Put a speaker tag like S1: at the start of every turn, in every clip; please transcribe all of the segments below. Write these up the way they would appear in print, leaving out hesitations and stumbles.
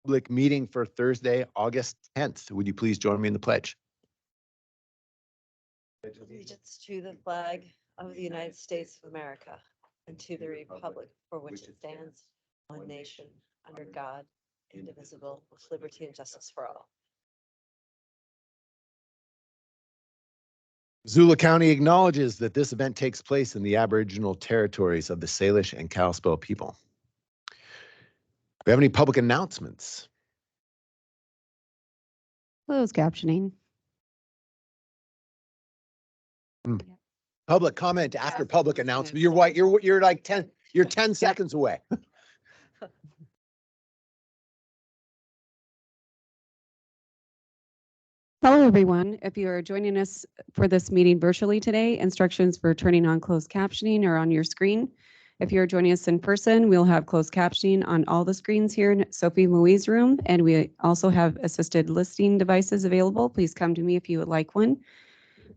S1: public meeting for Thursday, August 10th. Would you please join me in the pledge?
S2: Allegiance to the flag of the United States of America and to the republic for which it stands, one nation, under God, indivisible, with liberty and justice for all.
S1: Missoula County acknowledges that this event takes place in the Aboriginal territories of the Salish and Kalispel people. Do we have any public announcements?
S3: Closed captioning.
S1: Public comment after public announcement. You're right. You're like 10. You're 10 seconds away.
S3: Hello, everyone. If you are joining us for this meeting virtually today, instructions for turning on closed captioning are on your screen. If you're joining us in person, we'll have closed captioning on all the screens here in Sophie Louise room, and we also have assisted listening devices available. Please come to me if you would like one.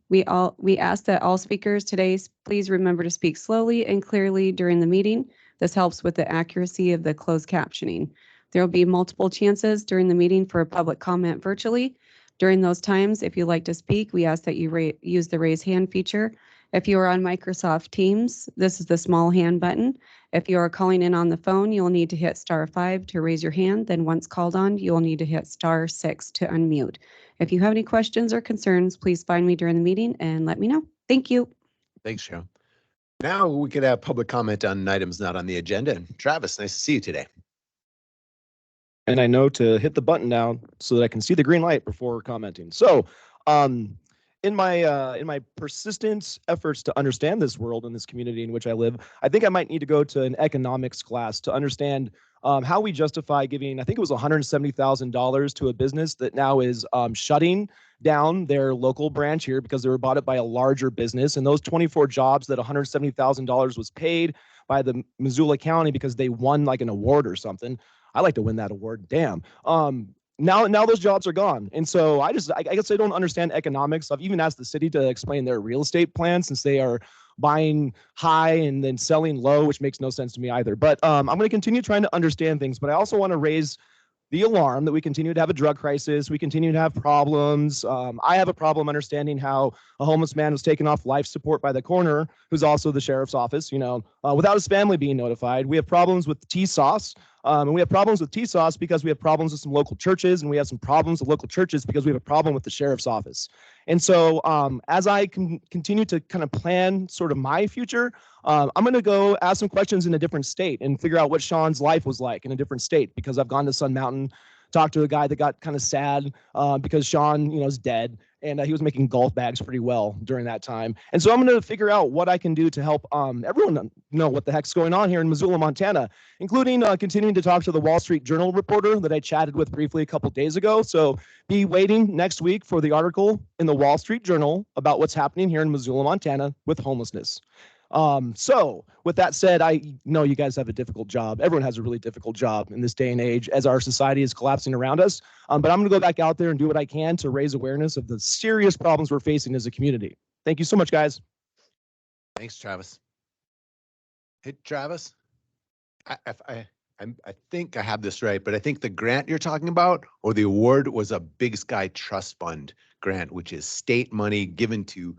S3: We ask that all speakers today please remember to speak slowly and clearly during the meeting. This helps with the accuracy of the closed captioning. There will be multiple chances during the meeting for a public comment virtually. During those times, if you'd like to speak, we ask that you use the raise hand feature. If you are on Microsoft Teams, this is the small hand button. If you are calling in on the phone, you'll need to hit *5 to raise your hand. Then once called on, you'll need to hit *6 to unmute. If you have any questions or concerns, please find me during the meeting and let me know. Thank you.
S1: Thanks, Cheryl. Now we could have public comment on items not on the agenda. And Travis, nice to see you today.
S4: And I know to hit the button now so that I can see the green light before commenting. So, in my persistent efforts to understand this world and this community in which I live, I think I might need to go to an economics class to understand how we justify giving, I think it was $170,000 to a business that now is shutting down their local branch here because they were bought up by a larger business. And those 24 jobs that $170,000 was paid by the Missoula County because they won like an award or something. I like to win that award. Damn. Now those jobs are gone. And so I guess I don't understand economics. I've even asked the city to explain their real estate plan since they are buying high and then selling low, which makes no sense to me either. But I'm going to continue trying to understand things, but I also want to raise the alarm that we continue to have a drug crisis. We continue to have problems. I have a problem understanding how a homeless man was taken off life support by the coroner, who's also the sheriff's office, without his family being notified. We have problems with T-Sauce. And we have problems with T-Sauce because we have problems with some local churches, and we have some problems with local churches because we have a problem with the sheriff's office. And so as I continue to kind of plan sort of my future, I'm going to go ask some questions in a different state and figure out what Sean's life was like in a different state, because I've gone to Sun Mountain, talked to a guy that got kind of sad because Sean, is dead. And he was making golf bags pretty well during that time. And so I'm going to figure out what I can do to help everyone know what the heck's going on here in Missoula, Montana, including continuing to talk to the Wall Street Journal reporter that I chatted with briefly a couple days ago. So be waiting next week for the article in the Wall Street Journal about what's happening here in Missoula, Montana with homelessness. So with that said, I know you guys have a difficult job. Everyone has a really difficult job in this day and age as our society is collapsing around us. But I'm going to go back out there and do what I can to raise awareness of the serious problems we're facing as a community. Thank you so much, guys.
S1: Thanks, Travis. Hey, Travis, I think I have this right, but I think the grant you're talking about, or the award, was a Big Sky Trust Fund grant, which is state money given to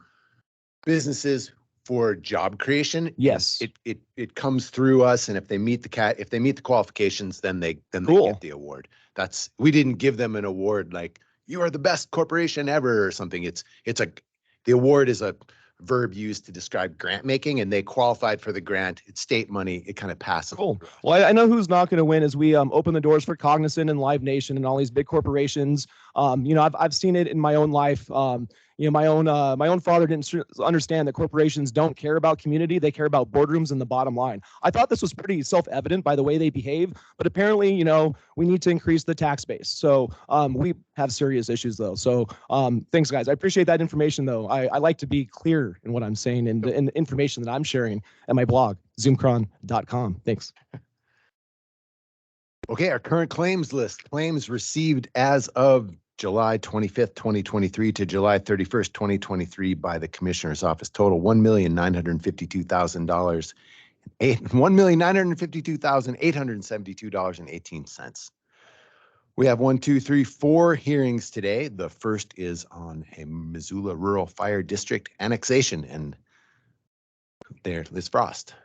S1: businesses for job creation.
S4: Yes.
S1: It comes through us, and if they meet the qualifications, then they
S4: Cool.
S1: get the award. We didn't give them an award like you are the best corporation ever or something. The award is a verb used to describe grant making, and they qualified for the grant. It's state money. It kind of passes.
S4: Cool. Well, I know who's not going to win as we open the doors for Cognizant and Live Nation and all these big corporations. I've seen it in my own life. My own father didn't understand that corporations don't care about community. They care about boardrooms and the bottom line. I thought this was pretty self-evident by the way they behave, but apparently, we need to increase the tax base. So we have serious issues though. So thanks, guys. I appreciate that information though. I like to be clear in what I'm saying and the information that I'm sharing at my blog, zoomcron.com. Thanks.
S1: Okay, our current claims list. Claims received as of July 25th, 2023 to July 31st, 2023 by the Commissioner's Office. Total $1,952,000. $1,952,872.18. We have 1, 2, 3, 4 hearings today. The first is on a Missoula Rural Fire District annexation, and there, Liz Frost.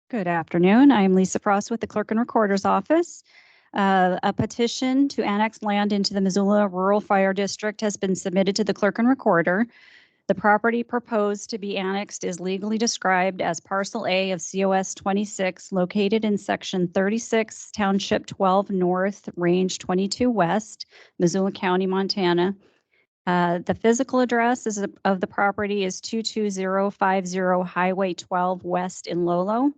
S5: Good afternoon. I am Lisa Frost with the Clerk and Recorder's Office. A petition to annex land into the Missoula Rural Fire District has been submitted to the Clerk and Recorder. The property proposed to be annexed is legally described as Parcel A of COS 26, located in Section 36, Township 12 North, Range 22 West, Missoula County, Montana. The physical address of the property is 22050 Highway 12 West in Lolo.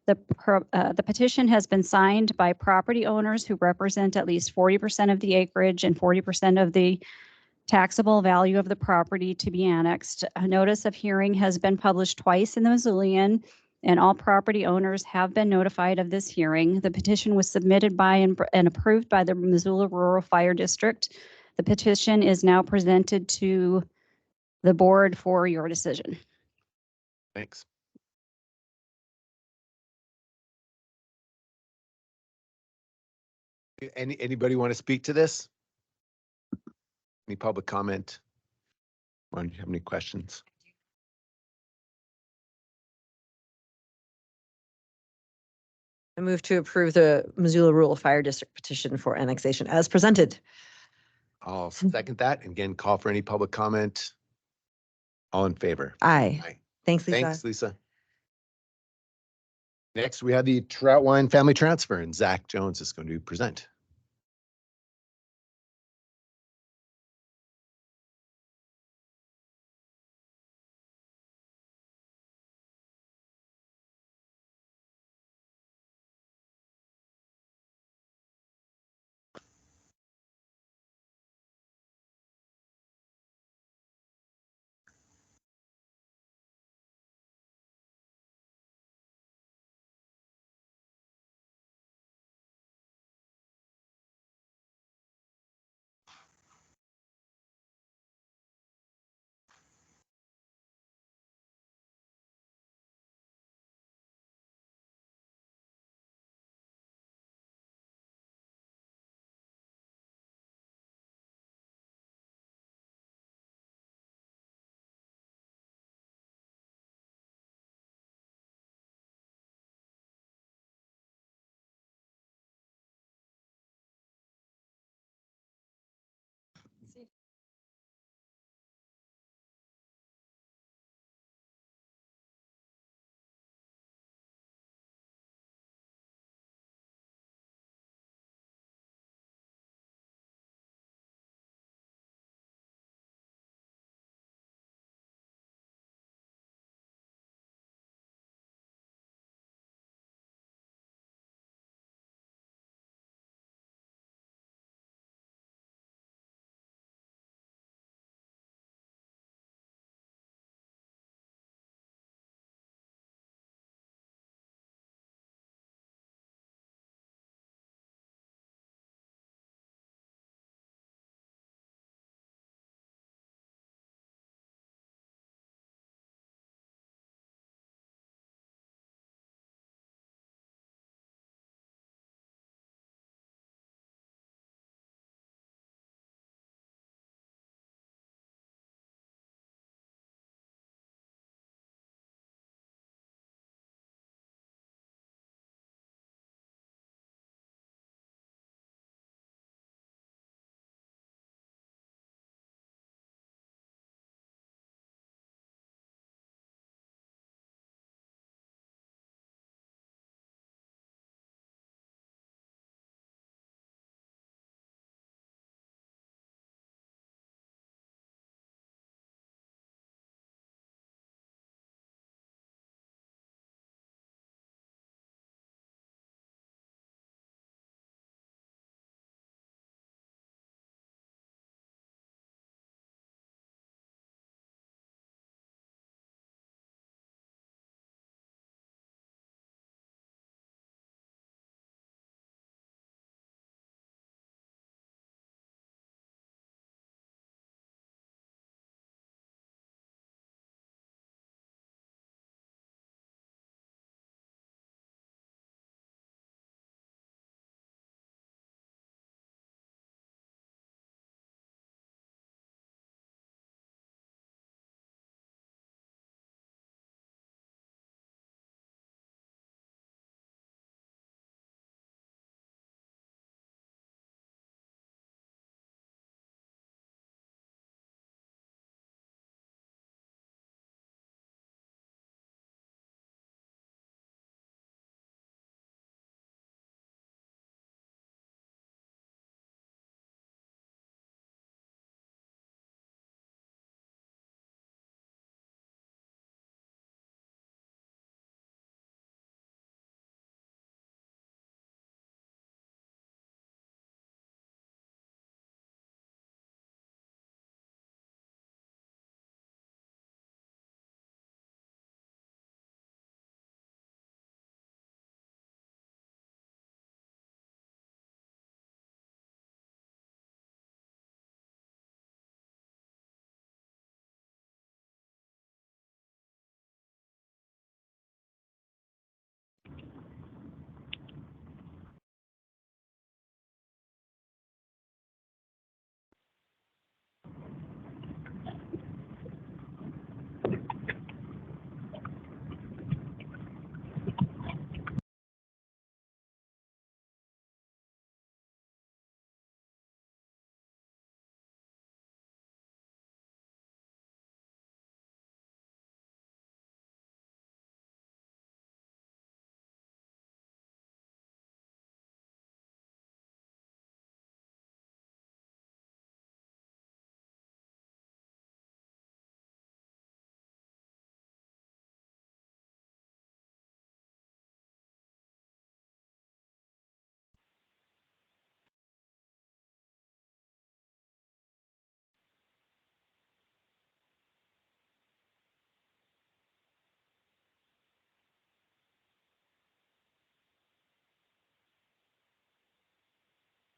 S5: The petition has been signed by property owners who represent at least 40% of the acreage and 40% of the taxable value of the property to be annexed. A notice of hearing has been published twice in the Missoulian, and all property owners have been notified of this hearing. The petition was submitted by and approved by the Missoula Rural Fire District. The petition is now presented to the board for your decision.
S1: Thanks. Anybody want to speak to this? Any public comment? Do you have any questions?
S2: I move to approve the Missoula Rural Fire District petition for annexation as presented.
S1: I'll second that. And again, call for any public comment. All in favor?
S2: Aye.
S1: Aye.
S2: Thanks, Lisa.
S1: Thanks, Lisa. Next, we have the Troutwine Family Transfer, and Zach Jones is going to present.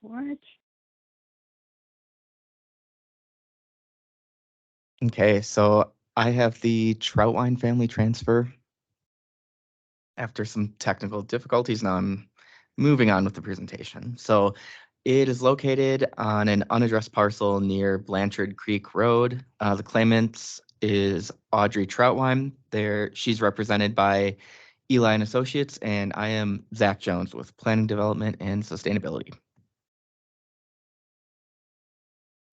S6: What?
S7: Okay, so I have the Troutwine family transfer. After some technical difficulties, now I'm moving on with the presentation. So it is located on an unaddressed parcel near Blanchard Creek Road. The claimant is Audrey Troutwine. She's represented by Eli and Associates, and I am Zach Jones with Planning Development and Sustainability.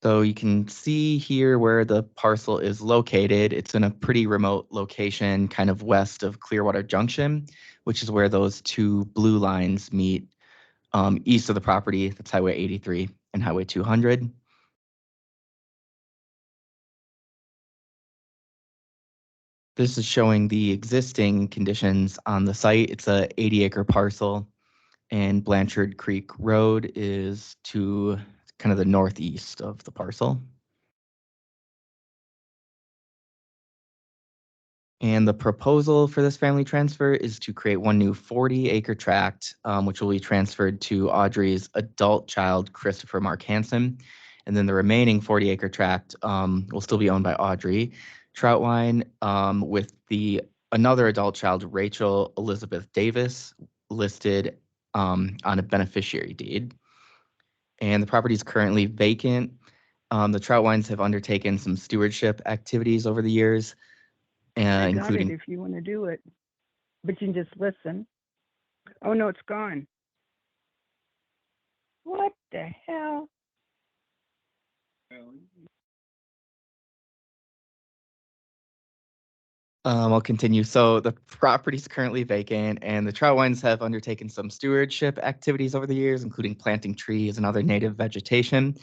S7: So you can see here where the parcel is located. It's in a pretty remote location, kind of west of Clearwater Junction, which is where those two blue lines meet east of the property. That's Highway 83 and Highway 200. This is showing the existing conditions on the site. It's a 80-acre parcel, and Blanchard Creek Road is to kind of the northeast of the parcel. And the proposal for this family transfer is to create one new 40-acre tract, which will be transferred to Audrey's adult child, Christopher Mark Hansen. And then the remaining 40-acre tract will still be owned by Audrey Troutwine, with another adult child, Rachel Elizabeth Davis, listed on a beneficiary deed. And the property is currently vacant. The Troutwines have undertaken some stewardship activities over the years,
S6: I got
S7: including
S6: it if you want to do it, but you can just listen. Oh no, it's gone. What the hell?
S7: I'll continue. So the property is currently vacant, and the Troutwines have undertaken some stewardship activities over the years, including planting trees and other native vegetation.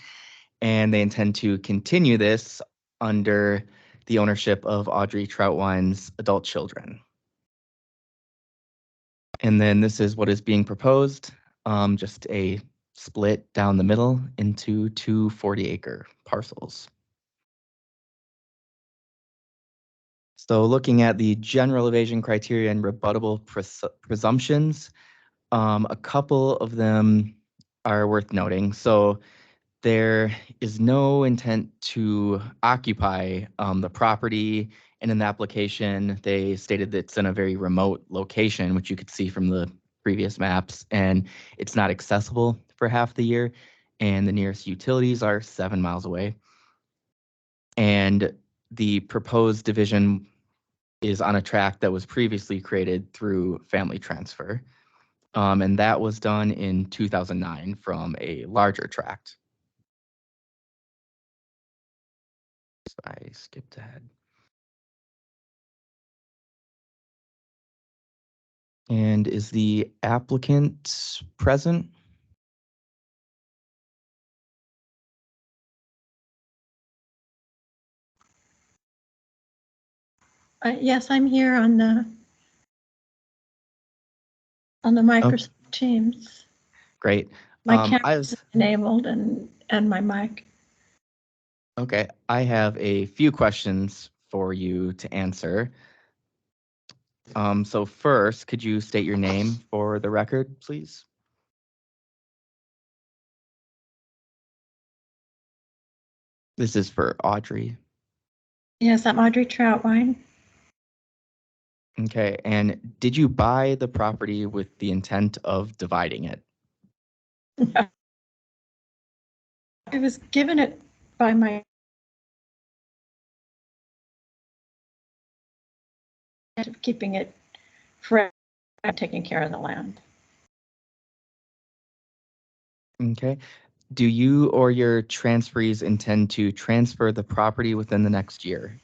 S7: And they intend to continue this under the ownership of Audrey Troutwine's adult children. And then this is what is being proposed, just a split down the middle into two 40-acre parcels. So looking at the general evasion criteria and rebuttable presumptions, a couple of them are worth noting. So there is no intent to occupy the property, and in the application, they stated that it's in a very remote location, which you could see from the previous maps, and it's not accessible for half the year, and the nearest utilities are 7 miles away. And the proposed division is on a tract that was previously created through family transfer, and that was done in 2009 from a larger tract. I skipped ahead. And is the applicant present?
S8: Yes, I'm here on the Microsoft Teams.
S7: Great.
S8: My camera's enabled and my mic.
S7: Okay, I have a few questions for you to answer. So first, could you state your name for the record, please? This is for Audrey.
S8: Yes, I'm Audrey Troutwine.
S7: Okay, and did you buy the property with the intent of dividing it?
S8: I was given it by my of keeping it fresh, taking care of the land.
S7: Okay. Do you or your transferees intend to transfer the property within the next year?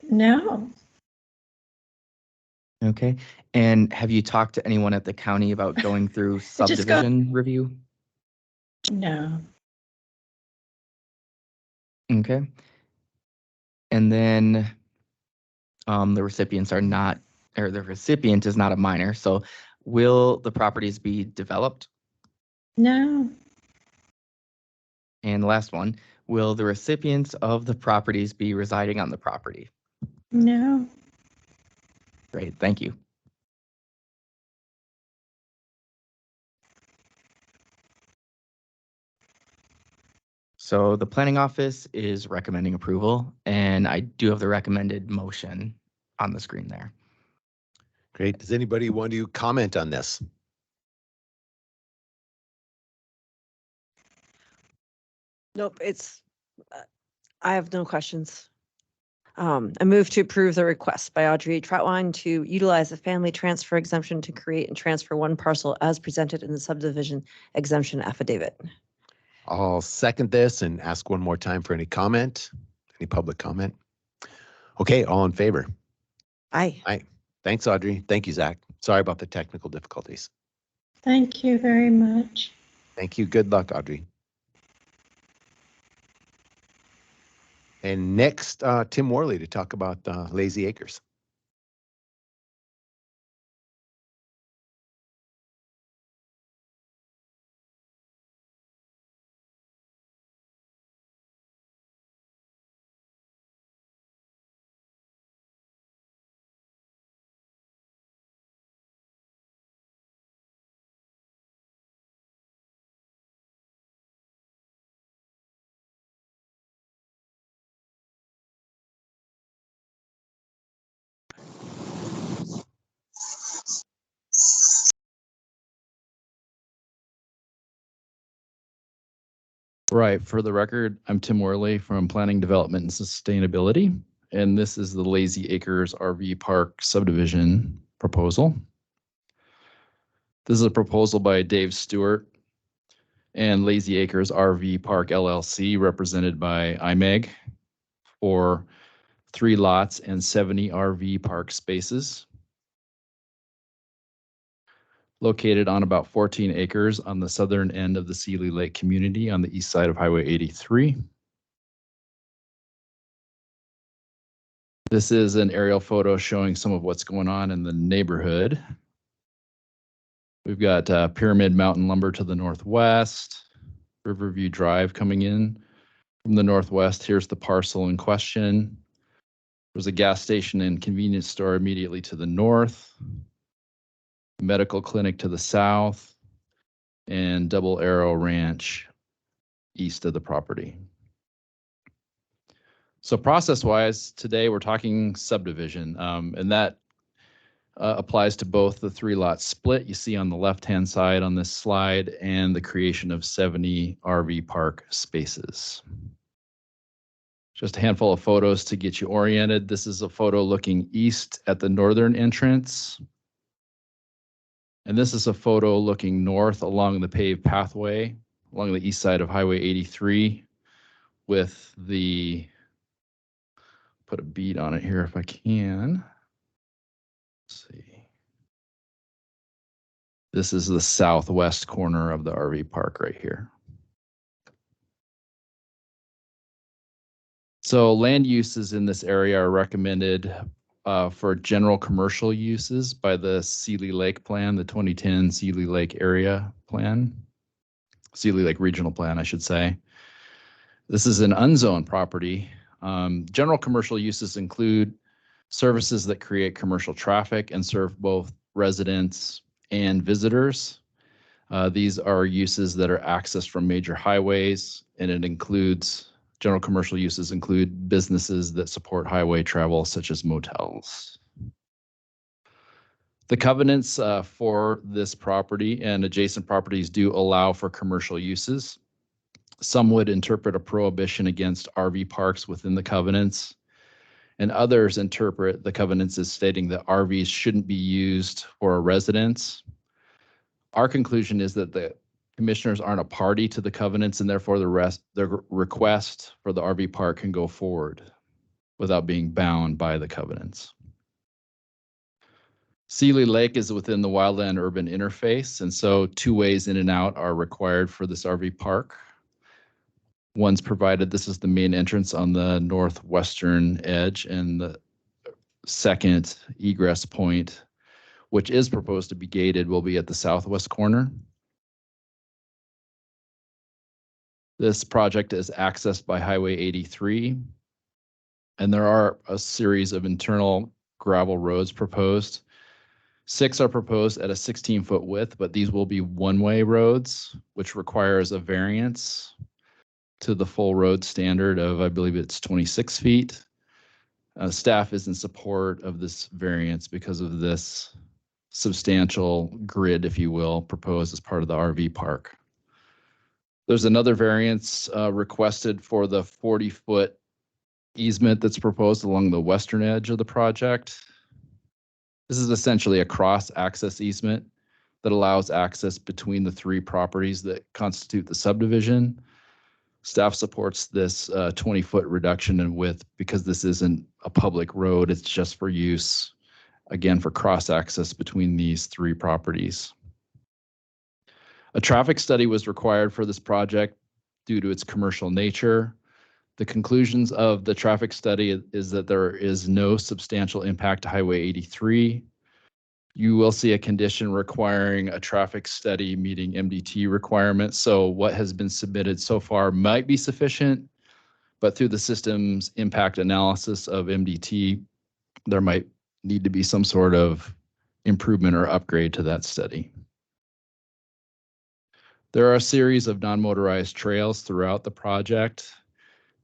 S8: No.
S7: Okay. And have you talked to anyone at the county about going through subdivision review?
S8: No.
S7: Okay. And then the recipients are not, or the recipient is not a minor. So will the properties be developed?
S8: No.
S7: And the last one, will the recipients of the properties be residing on the property?
S8: No.
S7: Great, thank you. So the planning office is recommending approval, and I do have the recommended motion on the screen there.
S1: Great. Does anybody want to comment on this?
S2: Nope, I have no questions. I move to approve the request by Audrey Troutwine to utilize the family transfer exemption to create and transfer one parcel as presented in the subdivision exemption affidavit.
S1: I'll second this and ask one more time for any comment, any public comment. Okay, all in favor?
S2: Aye.
S1: Thanks, Audrey. Thank you, Zach. Sorry about the technical difficulties.
S8: Thank you very much.
S1: Thank you. Good luck, Audrey. And next, Tim Worley to talk about Lazy Acres.
S9: Right. For the record, I'm Tim Worley from Planning, Development, and Sustainability, and this is the Lazy Acres RV Park subdivision proposal. This is a proposal by Dave Stewart and Lazy Acres RV Park LLC, represented by IMEG, for 3 lots and 70 RV park spaces, located on about 14 acres on the southern end of the Seeley Lake community on the east side of Highway 83. This is an aerial photo showing some of what's going on in the neighborhood. We've got Pyramid Mountain Lumber to the northwest, Riverview Drive coming in from the northwest. Here's the parcel in question. There's a gas station and convenience store immediately to the north, medical clinic to the south, and Double Arrow Ranch east of the property. So process-wise, today we're talking subdivision, and that applies to both the 3-lot split you see on the left-hand side on this slide and the creation of 70 RV park spaces. Just a handful of photos to get you oriented. This is a photo looking east at the northern entrance. And this is a photo looking north along the paved pathway along the east side of Highway 83 with the, put a bead on it here if I can. Let's see. This is the southwest corner of the RV park right here. So land uses in this area are recommended for general commercial uses by the Seeley Lake Plan, the 2010 Seeley Lake Area Plan, Seeley Lake Regional Plan, I should say. This is an unzoned property. General commercial uses include services that create commercial traffic and serve both residents and visitors. These are uses that are accessed from major highways, and it includes general commercial uses include businesses that support highway travel, such as motels. The covenants for this property and adjacent properties do allow for commercial uses. Some would interpret a prohibition against RV parks within the covenants, and others interpret the covenants as stating that RVs shouldn't be used for a residence. Our conclusion is that the commissioners aren't a party to the covenants, and therefore their request for the RV park can go forward without being bound by the covenants. Seeley Lake is within the wildland urban interface, and so 2 ways in and out are required for this RV park. One's provided, this is the main entrance on the northwestern edge, and the second egress point, which is proposed to be gated, will be at the southwest corner. This project is accessed by Highway 83, and there are a series of internal gravel roads proposed. 6 are proposed at a 16-foot width, but these will be one-way roads, which requires a variance. to the full road standard of, I believe it's 26 feet. Staff is in support of this variance because of this substantial grid, if you will, proposed as part of the RV park. There's another variance requested for the 40-foot easement that's proposed along the western edge of the project. This is essentially a cross-access easement that allows access between the three properties that constitute the subdivision. Staff supports this 20-foot reduction in width because this isn't a public road. It's just for use, again, for cross-access between these three properties. A traffic study was required for this project due to its commercial nature. The conclusions of the traffic study is that there is no substantial impact to Highway 83. You will see a condition requiring a traffic study meeting MDT requirements. So what has been submitted so far might be sufficient, but through the system's impact analysis of MDT, there might need to be some sort of improvement or upgrade to that study. There are a series of non-motorized trails throughout the project.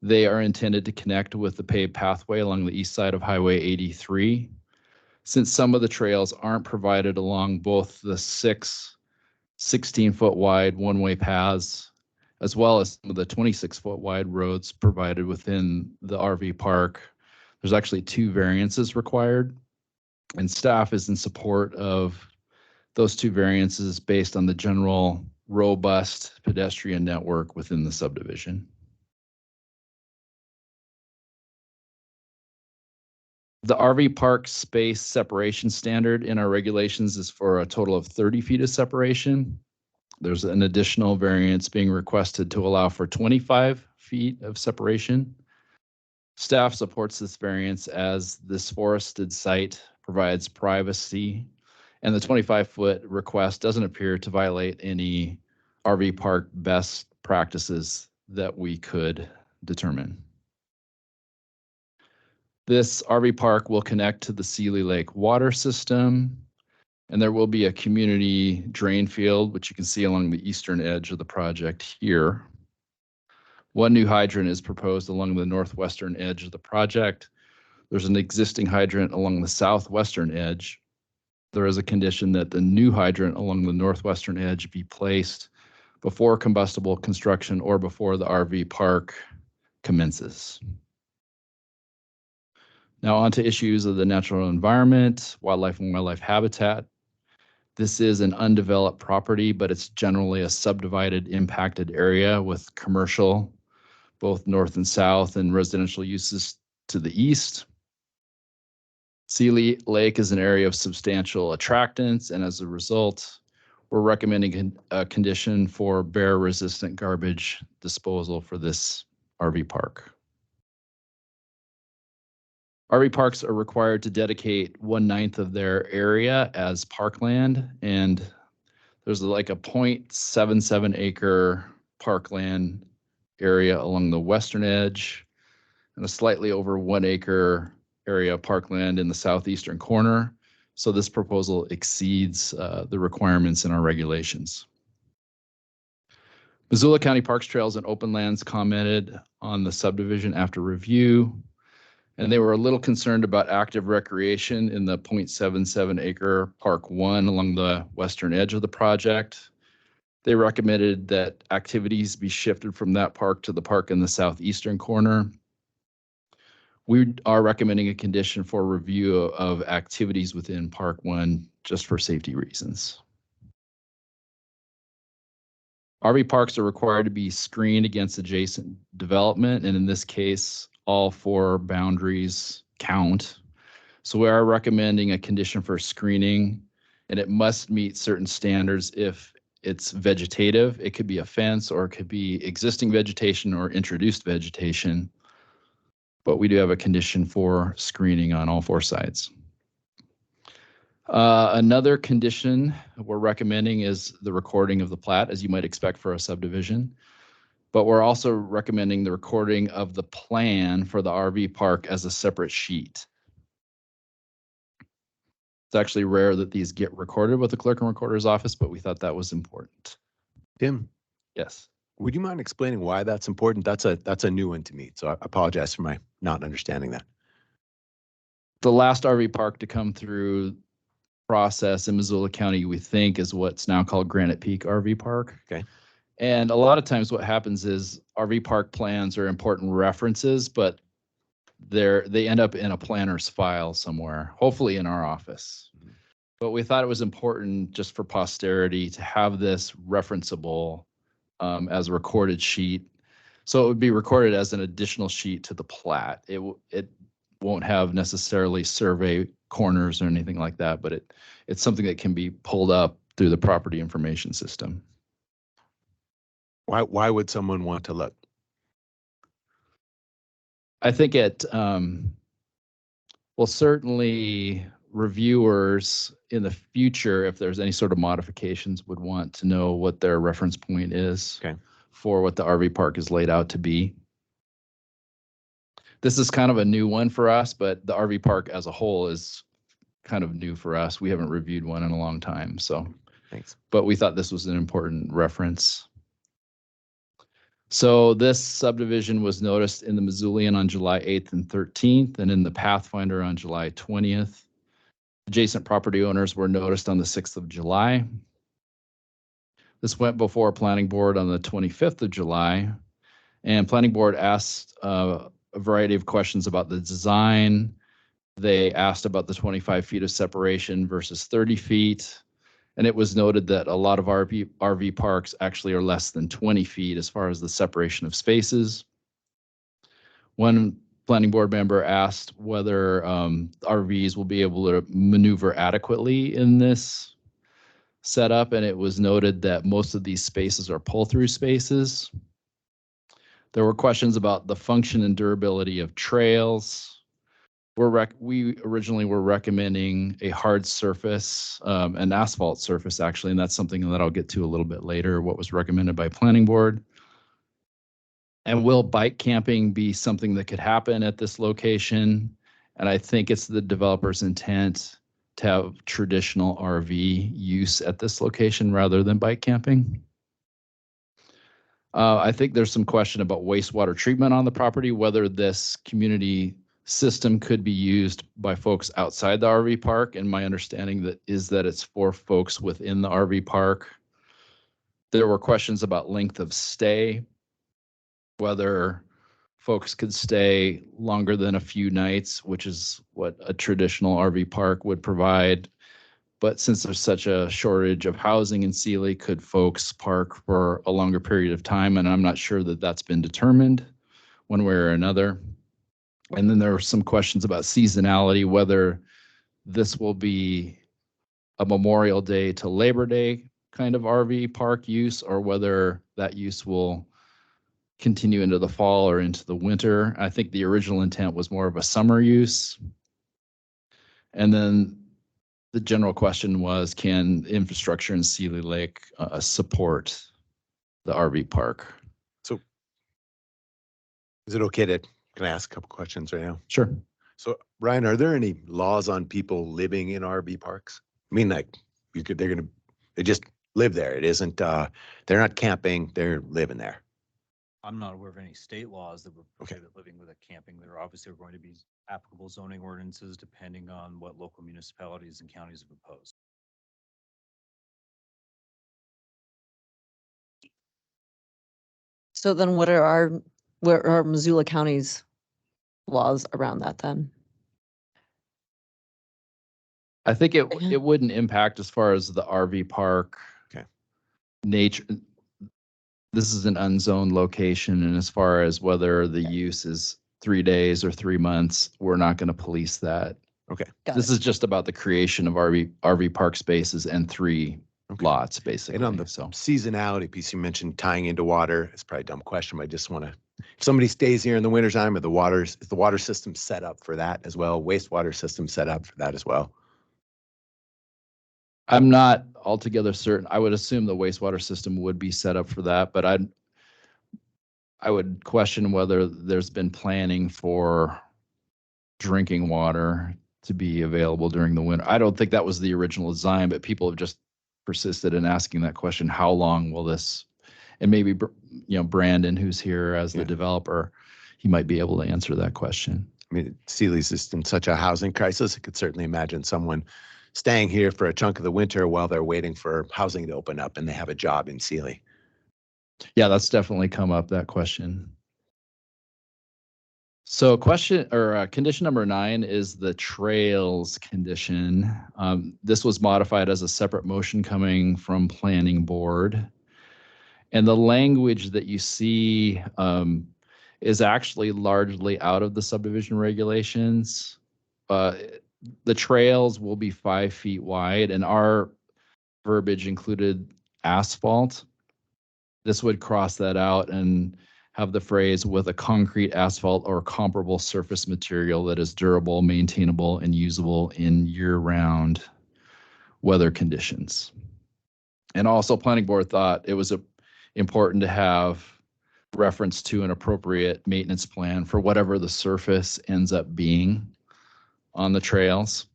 S9: They are intended to connect with the paved pathway along the east side of Highway 83. Since some of the trails aren't provided along both the 16-foot wide one-way paths, as well as some of the 26-foot wide roads provided within the RV park, there's actually 2 variances required, and staff is in support of those 2 variances based on the general robust pedestrian network within the subdivision. The RV park space separation standard in our regulations is for a total of 30 feet of separation. There's an additional variance being requested to allow for 25 feet of separation. Staff supports this variance as this forested site provides privacy, and the 25-foot request doesn't appear to violate any RV park best practices that we could determine. This RV park will connect to the Seeley Lake water system, and there will be a community drain field, which you can see along the eastern edge of the project here. 1 new hydrant is proposed along the northwestern edge of the project. There's an existing hydrant along the southwestern edge. There is a condition that the new hydrant along the northwestern edge be placed before combustible construction or before the RV park commences. Now on to issues of the natural environment, wildlife and wildlife habitat. This is an undeveloped property, but it's generally a subdivided impacted area with commercial, both north and south, and residential uses to the east. Seeley Lake is an area of substantial attractants, and as a result, we're recommending a condition for bear-resistant garbage disposal for this RV park. RV parks are required to dedicate 1/9 of their area as parkland, and there's like a 0.77 acre parkland area along the western edge and a slightly over 1 acre area of parkland in the southeastern corner. So this proposal exceeds the requirements in our regulations. Missoula County Parks, Trails, and Open Lands commented on the subdivision after review, and they were a little concerned about active recreation in the 0.77 acre Park 1 along the western edge of the project. They recommended that activities be shifted from that park to the park in the southeastern corner. We are recommending a condition for review of activities within Park 1 just for safety reasons. RV parks are required to be screened against adjacent development, and in this case, all 4 boundaries count. So we are recommending a condition for screening, and it must meet certain standards if it's vegetative. It could be a fence, or it could be existing vegetation or introduced vegetation. But we do have a condition for screening on all 4 sides. Another condition we're recommending is the recording of the plat, as you might expect for a subdivision. But we're also recommending the recording of the plan for the RV park as a separate sheet. It's actually rare that these get recorded with the clerk and recorder's office, but we thought that was important.
S1: Tim,
S9: Yes.
S1: Would you mind explaining why that's important? That's a new one to me, so I apologize for my not understanding that.
S9: The last RV park to come through process in Missoula County, we think, is what's now called Granite Peak RV Park.
S1: Okay.
S9: And a lot of times what happens is RV park plans are important references, but they end up in a planner's file somewhere, hopefully in our office. But we thought it was important just for posterity to have this referenceable as a recorded sheet. So it would be recorded as an additional sheet to the plat. It won't have necessarily survey corners or anything like that, but it's something that can be pulled up through the property information system.
S1: Why would someone want to look?
S9: I think well, certainly reviewers in the future, if there's any sort of modifications, would want to know what their reference point is for what the RV park is laid out to be. This is kind of a new one for us, but the RV park as a whole is kind of new for us. We haven't reviewed one in a long time, so.
S1: Thanks.
S9: But we thought this was an important reference. So this subdivision was noticed in the Missoulian on July 8th and 13th, and in the Pathfinder on July 20th. Adjacent property owners were noticed on the 6th of July. This went before Planning Board on the 25th of July, and Planning Board asked a variety of questions about the design. They asked about the 25 feet of separation versus 30 feet. And it was noted that a lot of RV parks actually are less than 20 feet as far as the separation of spaces. One planning board member asked whether RVs will be able to maneuver adequately in this setup, and it was noted that most of these spaces are pull-through spaces. There were questions about the function and durability of trails. We originally were recommending a hard surface, an asphalt surface actually, and that's something that I'll get to a little bit later, what was recommended by Planning Board. And will bike camping be something that could happen at this location? And I think it's the developer's intent to have traditional RV use at this location rather than bike camping. I think there's some question about wastewater treatment on the property, whether this community system could be used by folks outside the RV park. And my understanding is that it's for folks within the RV park. There were questions about length of stay, whether folks could stay longer than a few nights, which is what a traditional RV park would provide. But since there's such a shortage of housing in Sealy, could folks park for a longer period of time? And I'm not sure that that's been determined one way or another. And then there were some questions about seasonality, whether this will be a Memorial Day to Labor Day kind of RV park use, or whether that use will continue into the fall or into the winter. I think the original intent was more of a summer use. And then the general question was, can infrastructure in Sealy Lake support the RV park?
S1: So is it okay to, can I ask a couple questions right now?
S9: Sure.
S1: So Ryan, are there any laws on people living in RV parks? I mean, like they just live there. It isn't, they're not camping, they're living there.
S10: I'm not aware of any state laws that would prohibit living with a camping. There obviously are going to be applicable zoning ordinances depending on what local municipalities and counties have proposed.
S2: So then what are our Missoula County's laws around that then?
S9: I think it wouldn't impact as far as the RV park.
S1: Okay.
S9: Nature. This is an unzoned location, and as far as whether the use is 3 days or 3 months, we're not going to police that.
S1: Okay.
S9: This is just about the creation of RV park spaces and 3 lots, basically.
S1: And on the seasonality piece, you mentioned tying into water. It's probably a dumb question, but I just want to, if somebody stays here in the wintertime, is the water system set up for that as well? Wastewater system set up for that as well?
S9: I'm not altogether certain. I would assume the wastewater system would be set up for that, but I would question whether there's been planning for drinking water to be available during the winter. I don't think that was the original design, but people have just persisted in asking that question. How long will this? And maybe, Brandon, who's here as the
S1: Yeah.
S9: developer, he might be able to answer that question.
S1: I mean, Sealy's just in such a housing crisis. I could certainly imagine someone staying here for a chunk of the winter while they're waiting for housing to open up and they have a job in Sealy.
S9: Yeah, that's definitely come up, that question. So condition number 9 is the trails condition. This was modified as a separate motion coming from planning board. And the language that you see is actually largely out of the subdivision regulations. The trails will be 5 feet wide, and our verbiage included asphalt. This would cross that out and have the phrase with a concrete, asphalt, or comparable surface material that is durable, maintainable, and usable in year-round weather conditions. And also, planning board thought it was important to have reference to an appropriate maintenance plan for whatever the surface ends up being on the trails.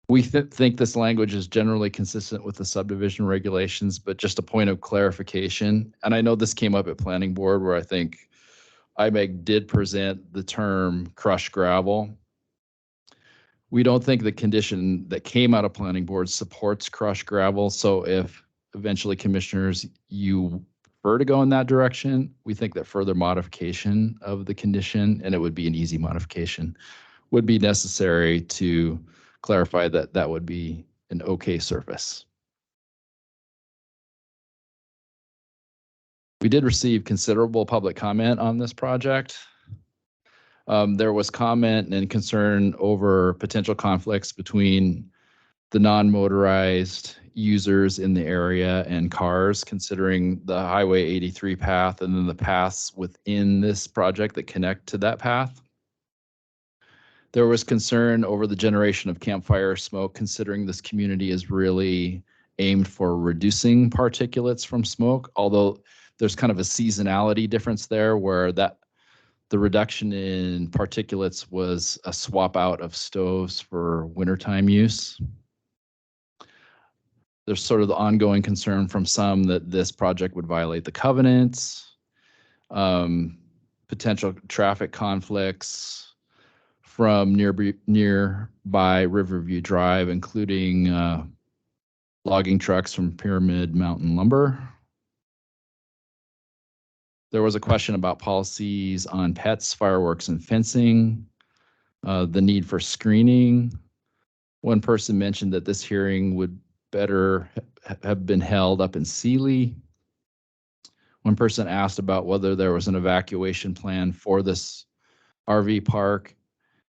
S9: We think this language is generally consistent with the subdivision regulations, but just a point of clarification. And I know this came up at planning board where I think IMEG did present the term crushed gravel. We don't think the condition that came out of planning board supports crushed gravel. So if eventually commissioners, you prefer to go in that direction, we think that further modification of the condition, and it would be an easy modification, would be necessary to clarify that that would be an okay surface. We did receive considerable public comment on this project. There was comment and concern over potential conflicts between the non-motorized users in the area and cars, considering the Highway 83 path and then the paths within this project that connect to that path. There was concern over the generation of campfire smoke, considering this community is really aimed for reducing particulates from smoke, although there's kind of a seasonality difference there where the reduction in particulates was a swap out of stoves for wintertime use. There's sort of the ongoing concern from some that this project would violate the covenants, potential traffic conflicts from nearby Riverview Drive, including logging trucks from Pyramid Mountain Lumber. There was a question about policies on pets, fireworks, and fencing, the need for screening. One person mentioned that this hearing would better have been held up in Sealy. One person asked about whether there was an evacuation plan for this RV park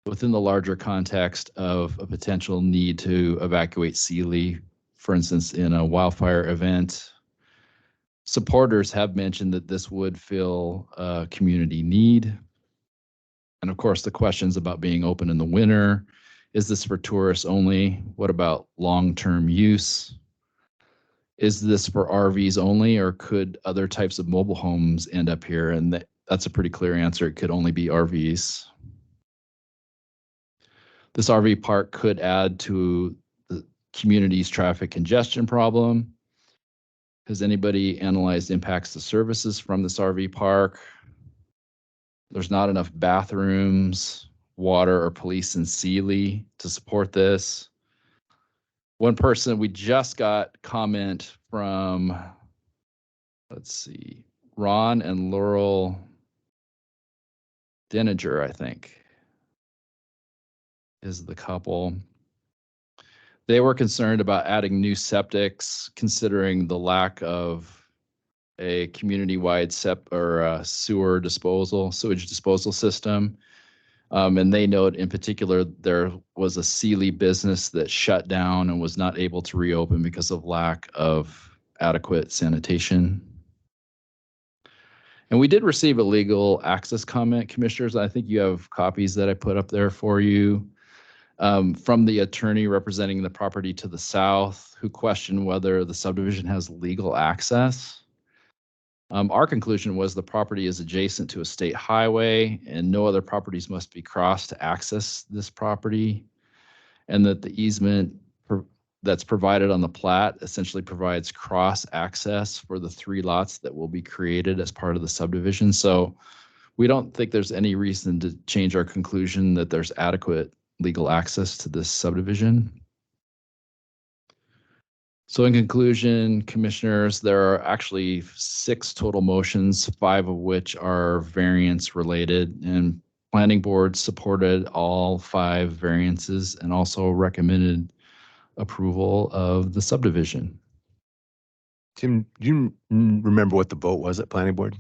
S9: within the larger context of a potential need to evacuate Sealy, for instance, in a wildfire event. Supporters have mentioned that this would fill a community need. And of course, the questions about being open in the winter. Is this for tourists only? What about long-term use? Is this for RVs only, or could other types of mobile homes end up here? And that's a pretty clear answer. It could only be RVs. This RV park could add to the community's traffic congestion problem. Has anybody analyzed impacts to services from this RV park? There's not enough bathrooms, water, or police in Sealy to support this. One person, we just got comment from, let's see, Ron and Laurel Denninger, I think, is the couple. They were concerned about adding new septics, considering the lack of a community-wide sewage disposal system. And they note in particular, there was a Sealy business that shut down and was not able to reopen because of lack of adequate sanitation. And we did receive a legal access comment, commissioners. I think you have copies that I put up there for you. From the attorney representing the property to the south, who questioned whether the subdivision has legal access. Our conclusion was the property is adjacent to a state highway and no other properties must be crossed to access this property, and that the easement that's provided on the plat essentially provides cross access for the 3 lots that will be created as part of the subdivision. So we don't think there's any reason to change our conclusion that there's adequate legal access to this subdivision. So in conclusion, commissioners, there are actually 6 total motions, 5 of which are variance related, and planning board supported all 5 variances and also recommended approval of the subdivision.
S1: Tim, do you remember what the vote was at planning board?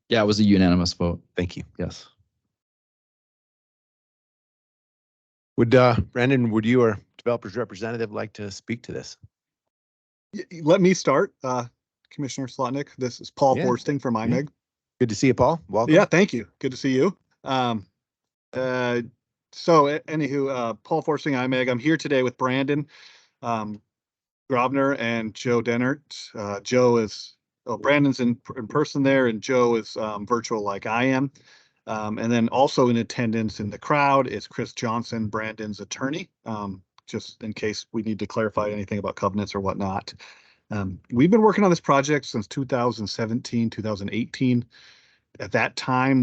S9: Yeah, it was a unanimous vote.
S1: Thank you.
S9: Yes.
S1: Would Brandon, would you or developer's representative like to speak to this?
S11: Let me start, Commissioner Slotnick. This is Paul
S1: Yeah.
S11: Forsting from IMEG.
S1: Good to see you, Paul. Welcome.
S11: Yeah, thank you. Good to see you. Anywho, Paul Forsting, IMEG. I'm here today with Brandon Grobner and Joe Dennert. Brandon's in person there, and Joe is virtual like I am. And then also in attendance in the crowd is Chris Johnson, Brandon's attorney, just in case we need to clarify anything about covenants or whatnot. We've been working on this project since 2017, 2018. At that time,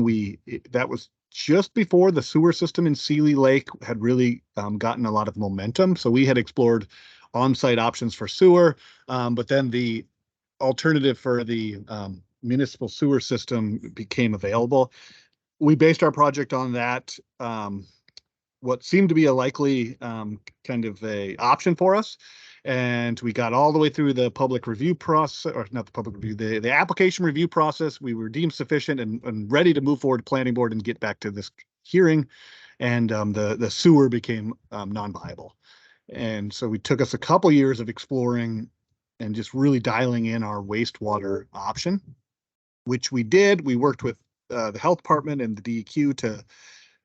S11: that was just before the sewer system in Seeley Lake had really gotten a lot of momentum. So we had explored on-site options for sewer, but then the alternative for the municipal sewer system became available. We based our project on that, what seemed to be a likely kind of a option for us. And we got all the way through the public review process, or not the public review, the application review process. We were deemed sufficient and ready to move forward to planning board and get back to this hearing. And the sewer became non-viable. And so we took us a couple years of exploring and just really dialing in our wastewater option, which we did. We worked with the health department and the DEQ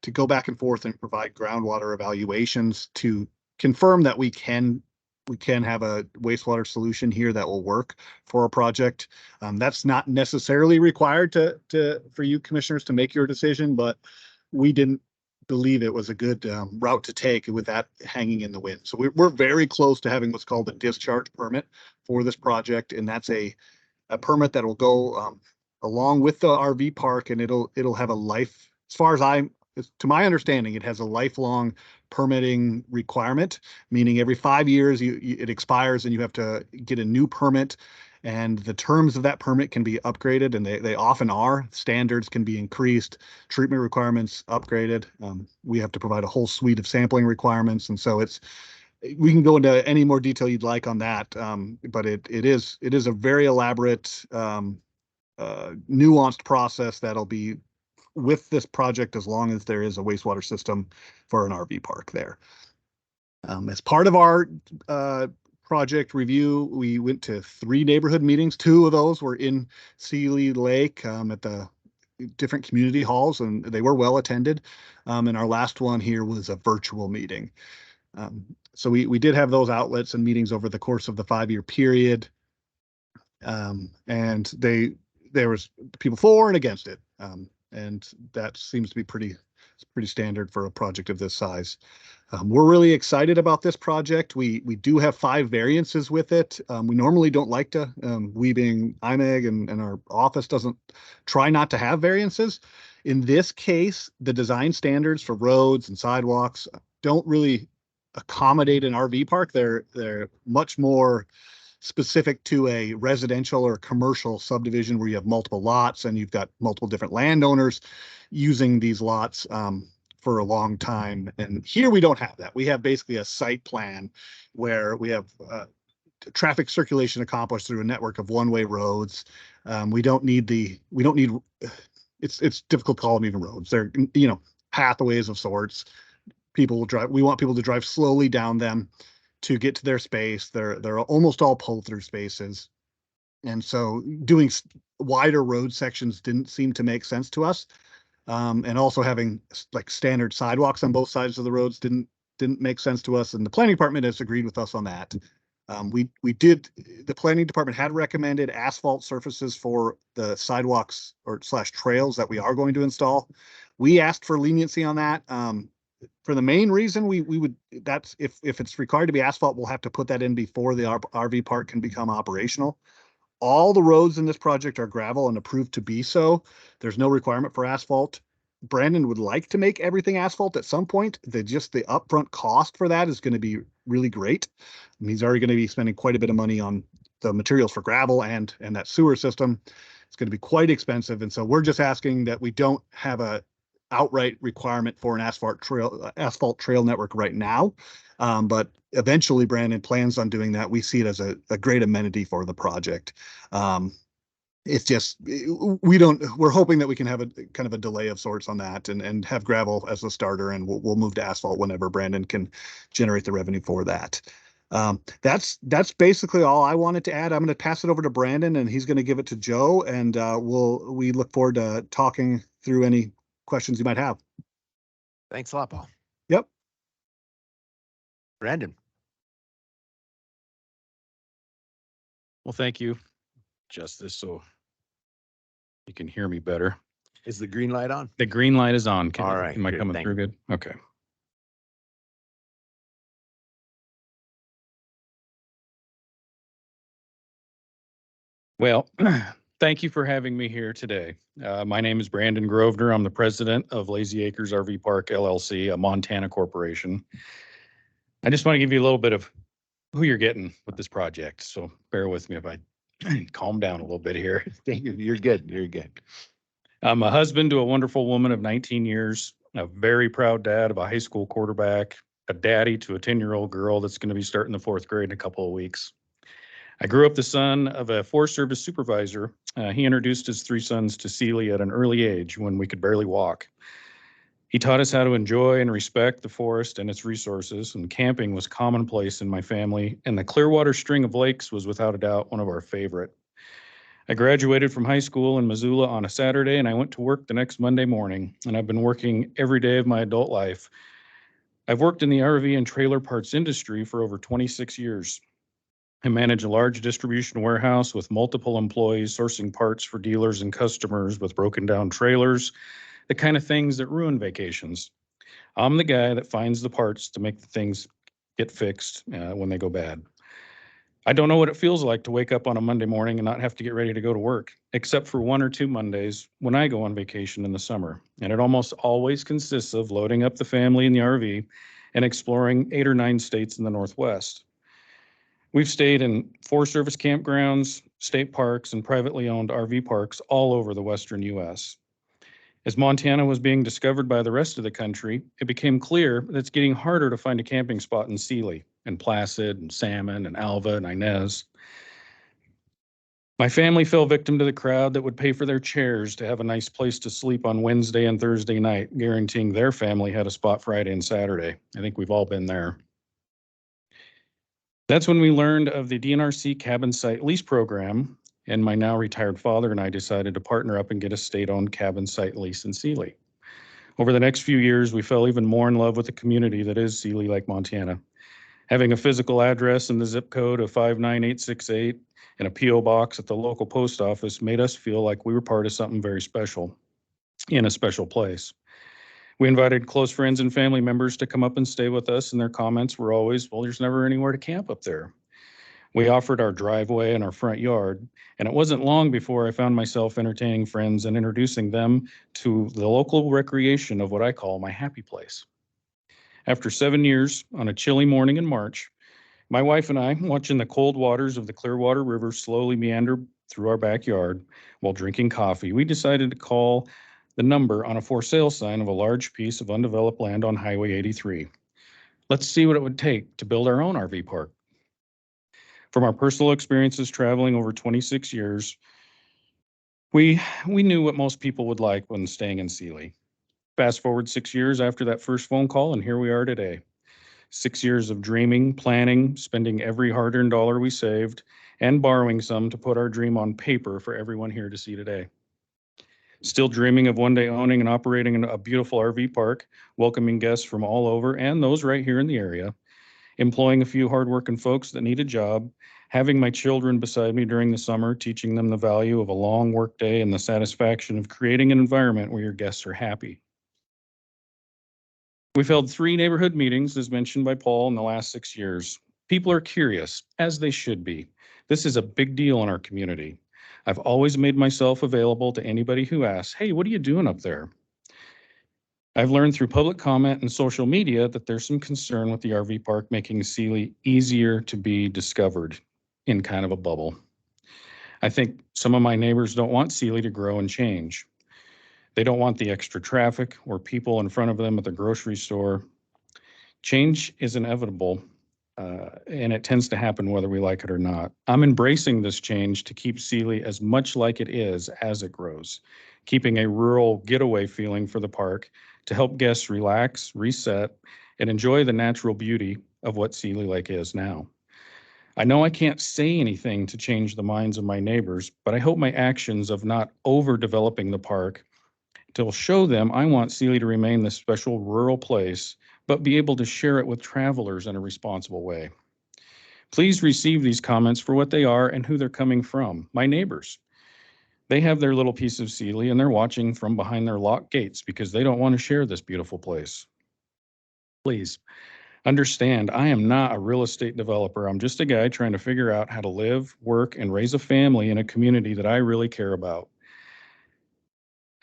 S11: to go back and forth and provide groundwater evaluations to confirm that we can have a wastewater solution here that will work for a project. That's not necessarily required for you commissioners to make your decision, but we didn't believe it was a good route to take with that hanging in the wind. So we're very close to having what's called a discharge permit for this project, and that's a permit that will go along with the RV park, and it'll have a life, to my understanding, it has a lifelong permitting requirement, meaning every 5 years it expires and you have to get a new permit, and the terms of that permit can be upgraded, and they often are. Standards can be increased, treatment requirements upgraded. We have to provide a whole suite of sampling requirements, and so we can go into any more detail you'd like on that, but it is a very elaborate, nuanced process that'll be with this project as long as there is a wastewater system for an RV park there. As part of our project review, we went to 3 neighborhood meetings. 2 of those were in Seeley Lake at the different community halls, and they were well attended. And our last one here was a virtual meeting. So we did have those outlets and meetings over the course of the 5-year period. And there was people for and against it. And that seems to be pretty standard for a project of this size. We're really excited about this project. We do have 5 variances with it. We normally don't like to, we being IMEG and our office doesn't try not to have variances. In this case, the design standards for roads and sidewalks don't really accommodate an RV park. They're much more specific to a residential or commercial subdivision where you have multiple lots and you've got multiple different landowners using these lots for a long time. And here we don't have that. We have basically a site plan where we have traffic circulation accomplished through a network of one-way roads. We don't need it's difficult to call them even roads. They're, pathways of sorts. People will drive. We want people to drive slowly down them to get to their space. They're almost all pull-through spaces. And so doing wider road sections didn't seem to make sense to us. And also having like standard sidewalks on both sides of the roads didn't make sense to us. And the planning department has agreed with us on that. The planning department had recommended asphalt surfaces for the sidewalks / trails that we are going to install. We asked for leniency on that. for the main reason we would, that's if it's required to be asphalt, we'll have to put that in before the RV park can become operational. All the roads in this project are gravel and approved to be so. There's no requirement for asphalt. Brandon would like to make everything asphalt at some point. The upfront cost for that is going to be really great. And he's already going to be spending quite a bit of money on the materials for gravel and that sewer system. It's going to be quite expensive. And so we're just asking that we don't have a outright requirement for an asphalt trail network right now. But eventually Brandon plans on doing that. We see it as a great amenity for the project. It's just, we're hoping that we can have a kind of a delay of sorts on that and have gravel as the starter, and we'll move to asphalt whenever Brandon can generate the revenue for that. That's basically all I wanted to add. I'm going to pass it over to Brandon, and he's going to give it to Joe, and we look forward to talking through any questions you might have.
S1: Thanks a lot, Paul.
S11: Yep.
S1: Brandon.
S12: Well, thank you, Justice. So you can hear me better.
S1: Is the green light on?
S12: The green light is on.
S1: All right.
S12: Am I
S1: Good,
S12: coming
S1: thank
S12: through
S1: you.
S12: good? Okay. Well, thank you for having me here today. My name is Brandon Grosvenor. I'm the president of Lazy Acres RV Park LLC, a Montana corporation. I just want to give you a little bit of who you're getting with this project. So bear with me if I calm down a little bit here.
S1: You're good. You're good.
S12: I'm a husband to a wonderful woman of 19 years, a very proud dad of a high school quarterback, a daddy to a 10-year-old girl that's going to be starting the 4th grade in a couple of weeks. I grew up the son of a Forest Service supervisor. He introduced his 3 sons to Sealy at an early age when we could barely walk. He taught us how to enjoy and respect the forest and its resources, and camping was commonplace in my family, and the Clearwater string of lakes was without a doubt one of our favorite. I graduated from high school in Missoula on a Saturday, and I went to work the next Monday morning, and I've been working every day of my adult life. I've worked in the RV and trailer parts industry for over 26 years. I manage a large distribution warehouse with multiple employees sourcing parts for dealers and customers with broken down trailers, the kind of things that ruin vacations. I'm the guy that finds the parts to make the things get fixed when they go bad. I don't know what it feels like to wake up on a Monday morning and not have to get ready to go to work, except for 1 or 2 Mondays when I go on vacation in the summer. And it almost always consists of loading up the family in the RV and exploring 8 or 9 states in the Northwest. We've stayed in Forest Service campgrounds, state parks, and privately owned RV parks all over the Western U.S. As Montana was being discovered by the rest of the country, it became clear that it's getting harder to find a camping spot in Sealy and Placid and Salmon and Alva and Inez. My family fell victim to the crowd that would pay for their chairs to have a nice place to sleep on Wednesday and Thursday night, guaranteeing their family had a spot Friday and Saturday. I think we've all been there. That's when we learned of the DNRC cabin site lease program, and my now retired father and I decided to partner up and get a state-owned cabin site lease in Sealy. Over the next few years, we fell even more in love with the community that is Sealy Lake, Montana. Having a physical address in the zip code of 59868 and a P.O. box at the local post office made us feel like we were part of something very special in a special place. We invited close friends and family members to come up and stay with us, and their comments were always, well, there's never anywhere to camp up there. We offered our driveway and our front yard, and it wasn't long before I found myself entertaining friends and introducing them to the local recreation of what I call my happy place. After 7 years, on a chilly morning in March, my wife and I, watching the cold waters of the Clearwater River slowly meander through our backyard while drinking coffee, we decided to call the number on a for sale sign of a large piece of undeveloped land on Highway 83. Let's see what it would take to build our own RV park. From our personal experiences traveling over 26 years, we knew what most people would like when staying in Sealy. Fast forward 6 years after that first phone call, and here we are today. 6 years of dreaming, planning, spending every hard-earned dollar we saved, and borrowing some to put our dream on paper for everyone here to see today. Still dreaming of one day owning and operating a beautiful RV park, welcoming guests from all over and those right here in the area, employing a few hardworking folks that need a job, having my children beside me during the summer, teaching them the value of a long work day and the satisfaction of creating an environment where your guests are happy. We've held 3 neighborhood meetings, as mentioned by Paul, in the last 6 years. People are curious, as they should be. This is a big deal in our community. I've always made myself available to anybody who asks, hey, what are you doing up there? I've learned through public comment and social media that there's some concern with the RV park making Sealy easier to be discovered in kind of a bubble. I think some of my neighbors don't want Sealy to grow and change. They don't want the extra traffic or people in front of them at the grocery store. Change is inevitable, and it tends to happen whether we like it or not. I'm embracing this change to keep Sealy as much like it is as it grows, keeping a rural getaway feeling for the park to help guests relax, reset, and enjoy the natural beauty of what Sealy Lake is now. I know I can't say anything to change the minds of my neighbors, but I hope my actions of not overdeveloping the park will show them I want Sealy to remain this special rural place, but be able to share it with travelers in a responsible way. Please receive these comments for what they are and who they're coming from, my neighbors. They have their little piece of Sealy and they're watching from behind their locked gates because they don't want to share this beautiful place. Please understand, I am not a real estate developer. I'm just a guy trying to figure out how to live, work, and raise a family in a community that I really care about.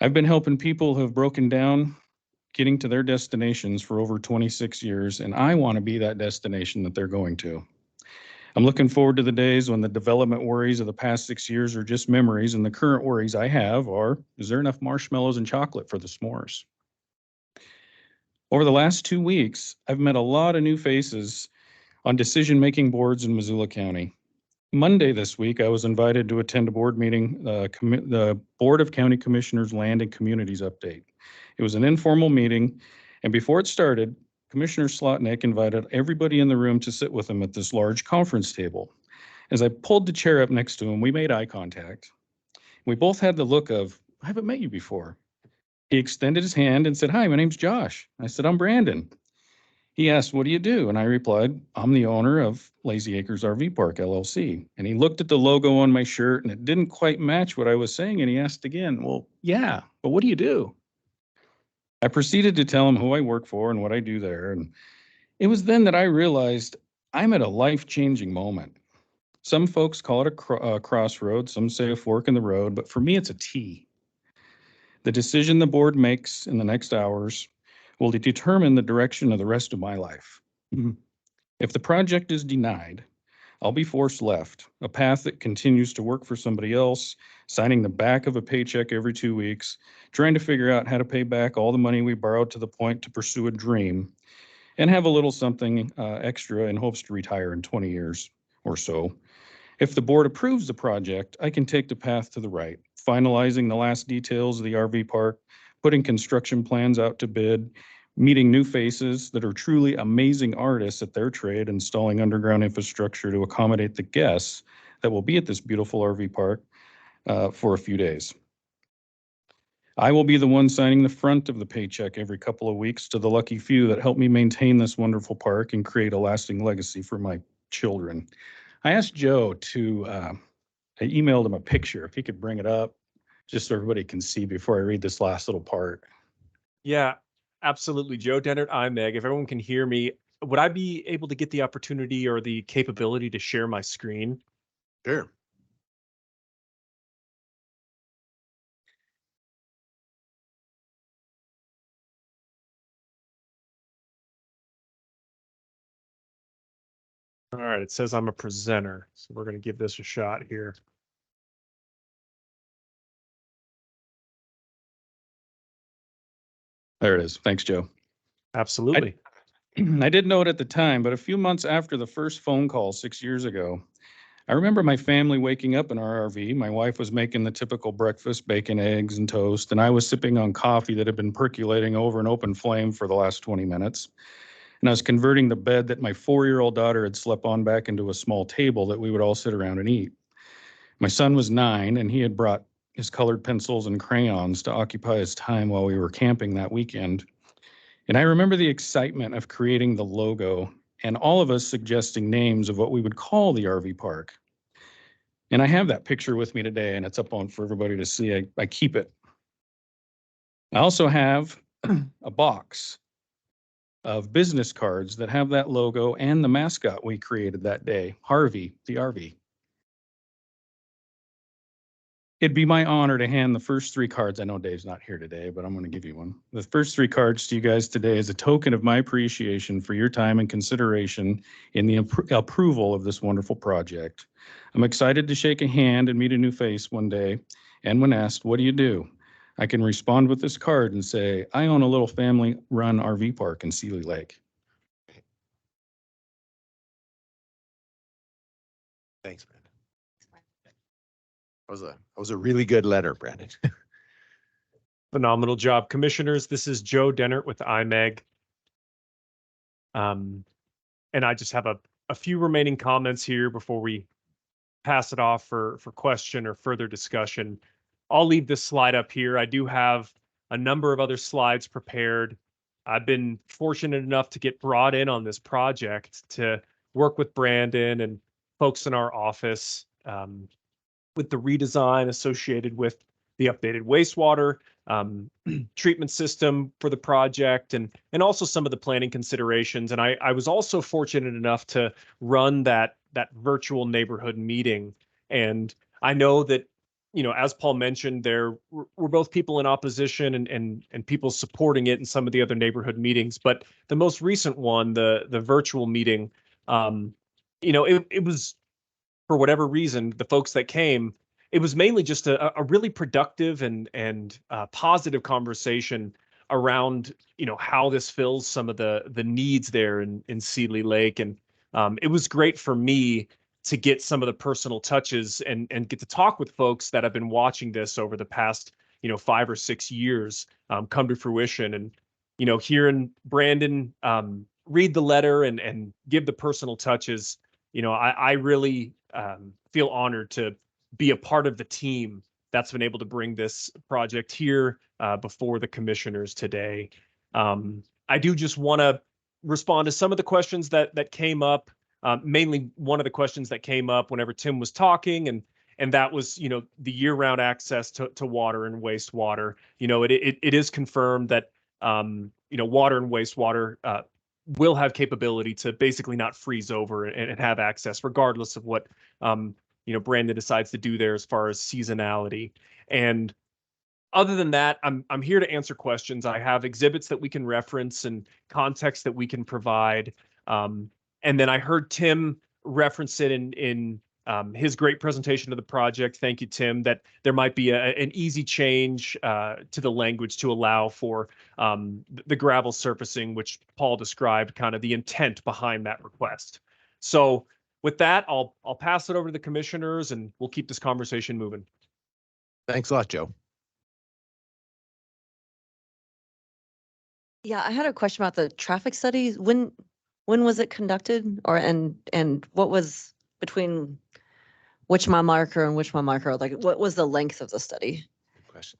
S12: I've been helping people who have broken down, getting to their destinations for over 26 years, and I want to be that destination that they're going to. I'm looking forward to the days when the development worries of the past 6 years are just memories, and the current worries I have are, is there enough marshmallows and chocolate for the s'mores? Over the last 2 weeks, I've met a lot of new faces on decision-making boards in Missoula County. Monday this week, I was invited to attend a board meeting, the Board of County Commissioners Land and Communities update. It was an informal meeting, and before it started, Commissioner Slotnick invited everybody in the room to sit with him at this large conference table. As I pulled the chair up next to him, we made eye contact. We both had the look of, I haven't met you before. He extended his hand and said, hi, my name's Josh. I said, I'm Brandon. He asked, what do you do? And I replied, I'm the owner of Lazy Acres RV Park, LLC. And he looked at the logo on my shirt and it didn't quite match what I was saying. And he asked again, well, yeah, but what do you do? I proceeded to tell him who I work for and what I do there. And it was then that I realized I'm at a life-changing moment. Some folks call it a crossroad, some say a fork in the road, but for me, it's a T. The decision the board makes in the next hours will determine the direction of the rest of my life. If the project is denied, I'll be forced left, a path that continues to work for somebody else, signing the back of a paycheck every 2 weeks, trying to figure out how to pay back all the money we borrowed to the point to pursue a dream, and have a little something extra in hopes to retire in 20 years or so. If the board approves the project, I can take the path to the right, finalizing the last details of the RV park, putting construction plans out to bid, meeting new faces that are truly amazing artists at their trade, installing underground infrastructure to accommodate the guests that will be at this beautiful RV park for a few days. I will be the one signing the front of the paycheck every couple of weeks to the lucky few that help me maintain this wonderful park and create a lasting legacy for my children. I asked Joe to, I emailed him a picture, if he could bring it up, just so everybody can see before I read this last little part.
S13: Yeah, absolutely. Joe Dennert, IMEG. If everyone can hear me, would I be able to get the opportunity or the capability to share my screen?
S1: Sure.
S13: All right, it says I'm a presenter, so we're going to give this a shot here.
S12: There it is. Thanks, Joe.
S13: Absolutely.
S12: I didn't know it at the time, but a few months after the first phone call 6 years ago, I remember my family waking up in our RV. My wife was making the typical breakfast, bacon, eggs, and toast, and I was sipping on coffee that had been percolating over an open flame for the last 20 minutes. And I was converting the bed that my 4-year-old daughter had slept on back into a small table that we would all sit around and eat. My son was 9, and he had brought his colored pencils and crayons to occupy his time while we were camping that weekend. And I remember the excitement of creating the logo and all of us suggesting names of what we would call the RV park. And I have that picture with me today, and it's up on for everybody to see. I keep it. I also have a box of business cards that have that logo and the mascot we created that day, Harvey, the RV. It'd be my honor to hand the first 3 cards. I know Dave's not here today, but I'm going to give you one. The first 3 cards to you guys today is a token of my appreciation for your time and consideration in the approval of this wonderful project. I'm excited to shake a hand and meet a new face one day. And when asked, what do? I can respond with this card and say, I own a little family-run RV park in Seeley Lake.
S1: Thanks, Brandon. That was a really good letter, Brandon.
S13: Phenomenal job, commissioners. This is Joe Dennert with IMEG. And I just have a few remaining comments here before we pass it off for question or further discussion. I'll leave this slide up here. I do have a number of other slides prepared. I've been fortunate enough to get brought in on this project to work with Brandon and folks in our office with the redesign associated with the updated wastewater treatment system for the project and also some of the planning considerations. And I was also fortunate enough to run that virtual neighborhood meeting. And I know that, you know, as Paul mentioned, we're both people in opposition and people supporting it in some of the other neighborhood meetings. But the most recent one, the virtual meeting, you know, it was, for whatever reason, the folks that came, it was mainly just a really productive and positive conversation around, you know, how this fills some of the needs there in Seeley Lake. And it was great for me to get some of the personal touches and get to talk with folks that have been watching this over the past, you know, 5 or 6 years come to fruition. And, you know, hearing Brandon read the letter and give the personal touches, you know, I really feel honored to be a part of the team that's been able to bring this project here before the commissioners today. I do just want to respond to some of the questions that came up. Mainly one of the questions that came up whenever Tim was talking, and that was, you know, the year-round access to water and wastewater. You know, it is confirmed that you know, water and wastewater will have capability to basically not freeze over and have access regardless of what you know, Brandon decides to do there as far as seasonality. And other than that, I'm here to answer questions. I have exhibits that we can reference and context that we can provide. And then I heard Tim reference it in his great presentation of the project. Thank you, Tim, that there might be an easy change to the language to allow for the gravel surfacing, which Paul described kind of the intent behind that request. So with that, I'll pass it over to the commissioners and we'll keep this conversation moving.
S1: Thanks a lot, Joe.
S2: Yeah, I had a question about the traffic studies. When was it conducted, or and what was between which mile marker and which mile marker? Like, what was the length of the study?
S1: Good question.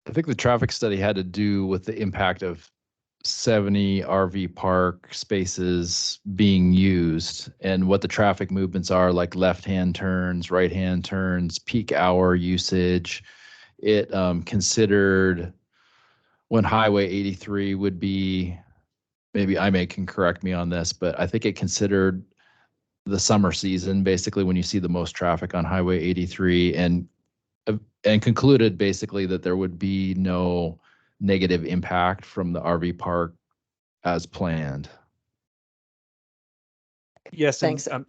S9: I think the traffic study had to do with the impact of 70 RV park spaces being used and what the traffic movements are, like left-hand turns, right-hand turns, peak hour usage. It considered when Highway 83 would be, maybe IMEG can correct me on this, but I think it considered the summer season, basically when you see the most traffic on Highway 83, and concluded basically that there would be no negative impact from the RV park as planned.
S13: Yes,
S2: Thanks.
S13: and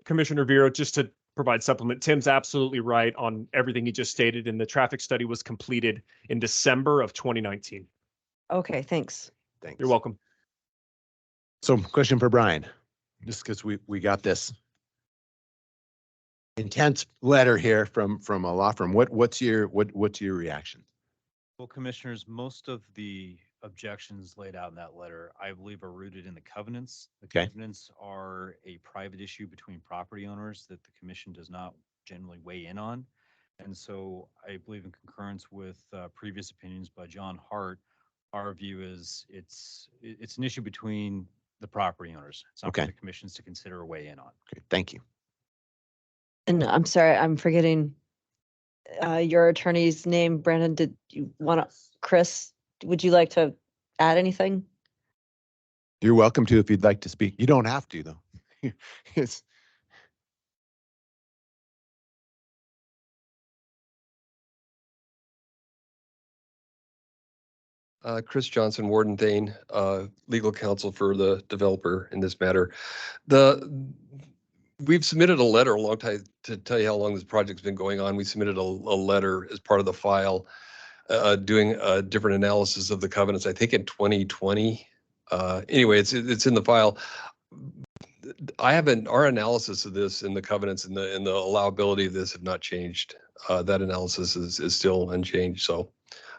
S13: Commissioner Vero, just to provide supplement, Tim's absolutely right on everything he just stated, and the traffic study was completed in December of 2019.
S2: Okay, thanks.
S1: Thanks.
S13: You're welcome.
S1: So question for Brian, just because we got this intense letter here from a law firm. What's your reaction?
S10: Well, commissioners, most of the objections laid out in that letter, I believe, are rooted in the covenants. The
S1: Okay.
S10: covenants are a private issue between property owners that the commission does not generally weigh in on. And so I believe, in concurrence with previous opinions by John Hart, our view is it's an issue between the property owners. It's not
S1: Okay.
S10: for the commissions to consider or weigh in on.
S1: Okay, thank you.
S2: And I'm sorry, I'm forgetting your attorney's name. Brandon, did you want to, Chris? would you like to add anything?
S1: You're welcome to if you'd like to speak. You don't have to, though. It's,
S14: Chris Johnson, Warden Thane, legal counsel for the developer in this matter. We've submitted a letter a long time to tell you how long this project's been going on. We submitted a letter as part of the file, doing a different analysis of the covenants, I think in 2020. Anyway, it's in the file. Our analysis of this and the covenants and the allowability of this have not changed. That analysis is still unchanged. So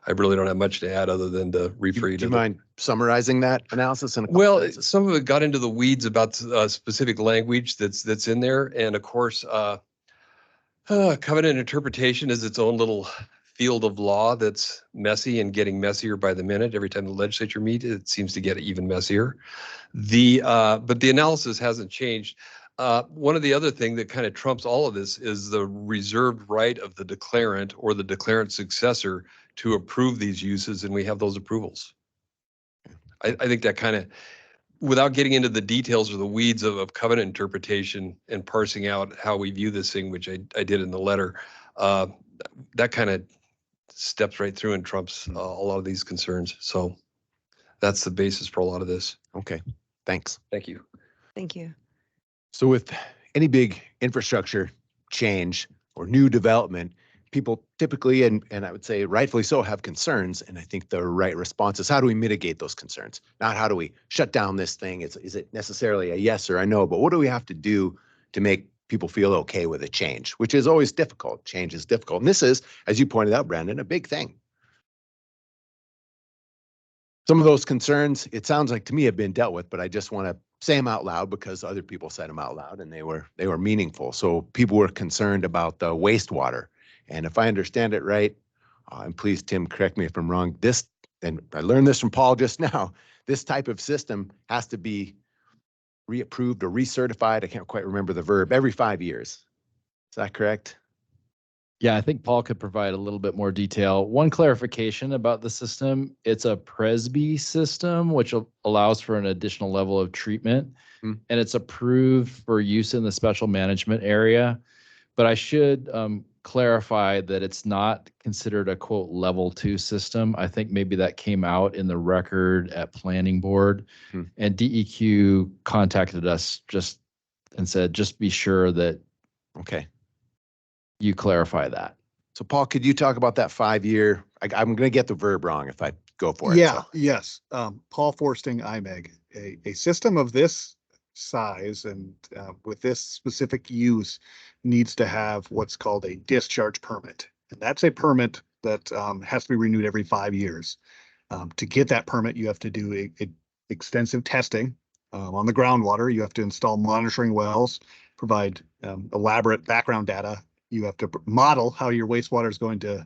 S14: I really don't have much to add other than to refer you
S1: do
S14: to
S1: you mind summarizing that analysis? In a couple
S14: well,
S1: sentences?
S14: some of it got into the weeds about specific language that's in there. And of course, covenant interpretation is its own little field of law that's messy and getting messier by the minute. Every time the legislature meets, it seems to get even messier. But the analysis hasn't changed. One of the other things that kind of trumps all of this is the reserved right of the declarant or the declarant successor to approve these uses, and we have those approvals. I think that kind of, without getting into the details or the weeds of covenant interpretation and parsing out how we view this thing, which I did in the letter, that kind of steps right through and trumps a lot of these concerns. So that's the basis for a lot of this.
S1: Okay, thanks.
S14: Thank you.
S2: Thank you.
S1: So with any big infrastructure change or new development, people typically, and I would say rightfully so, have concerns. And I think the right response is, how do we mitigate those concerns? Not how do we shut down this thing? Is it necessarily a yes or a no, but what do we have to do to make people feel okay with a change, which is always difficult. Change is difficult. And this is, as you pointed out, Brandon, a big thing. Some of those concerns, it sounds like to me, have been dealt with, but I just want to say them out loud because other people said them out loud and they were meaningful. So people were concerned about the wastewater. And if I understand it right, and please, Tim, correct me if I'm wrong, and I learned this from Paul just now, this type of system has to be reapproved or recertified. I can't quite remember the verb, every 5 years. Is that correct?
S9: Yeah, I think Paul could provide a little bit more detail. One clarification about the system, it's a Presby system, which allows for an additional level of treatment, and it's approved for use in the special management area. But I should clarify that it's not considered a quote level 2 system. I think maybe that came out in the record at planning board, and DEQ contacted us and said, just be sure that you clarify that.
S1: So Paul, could you talk about that 5-year? I'm going to get the verb wrong if I go for it.
S11: Yeah, yes. Paul Forsting, IMEG, a system of this size and with this specific use needs to have what's called a discharge permit. And that's a permit that has to be renewed every 5 years. To get that permit, you have to do extensive testing on the groundwater. You have to install monitoring wells, provide elaborate background data. You have to model how your wastewater is going to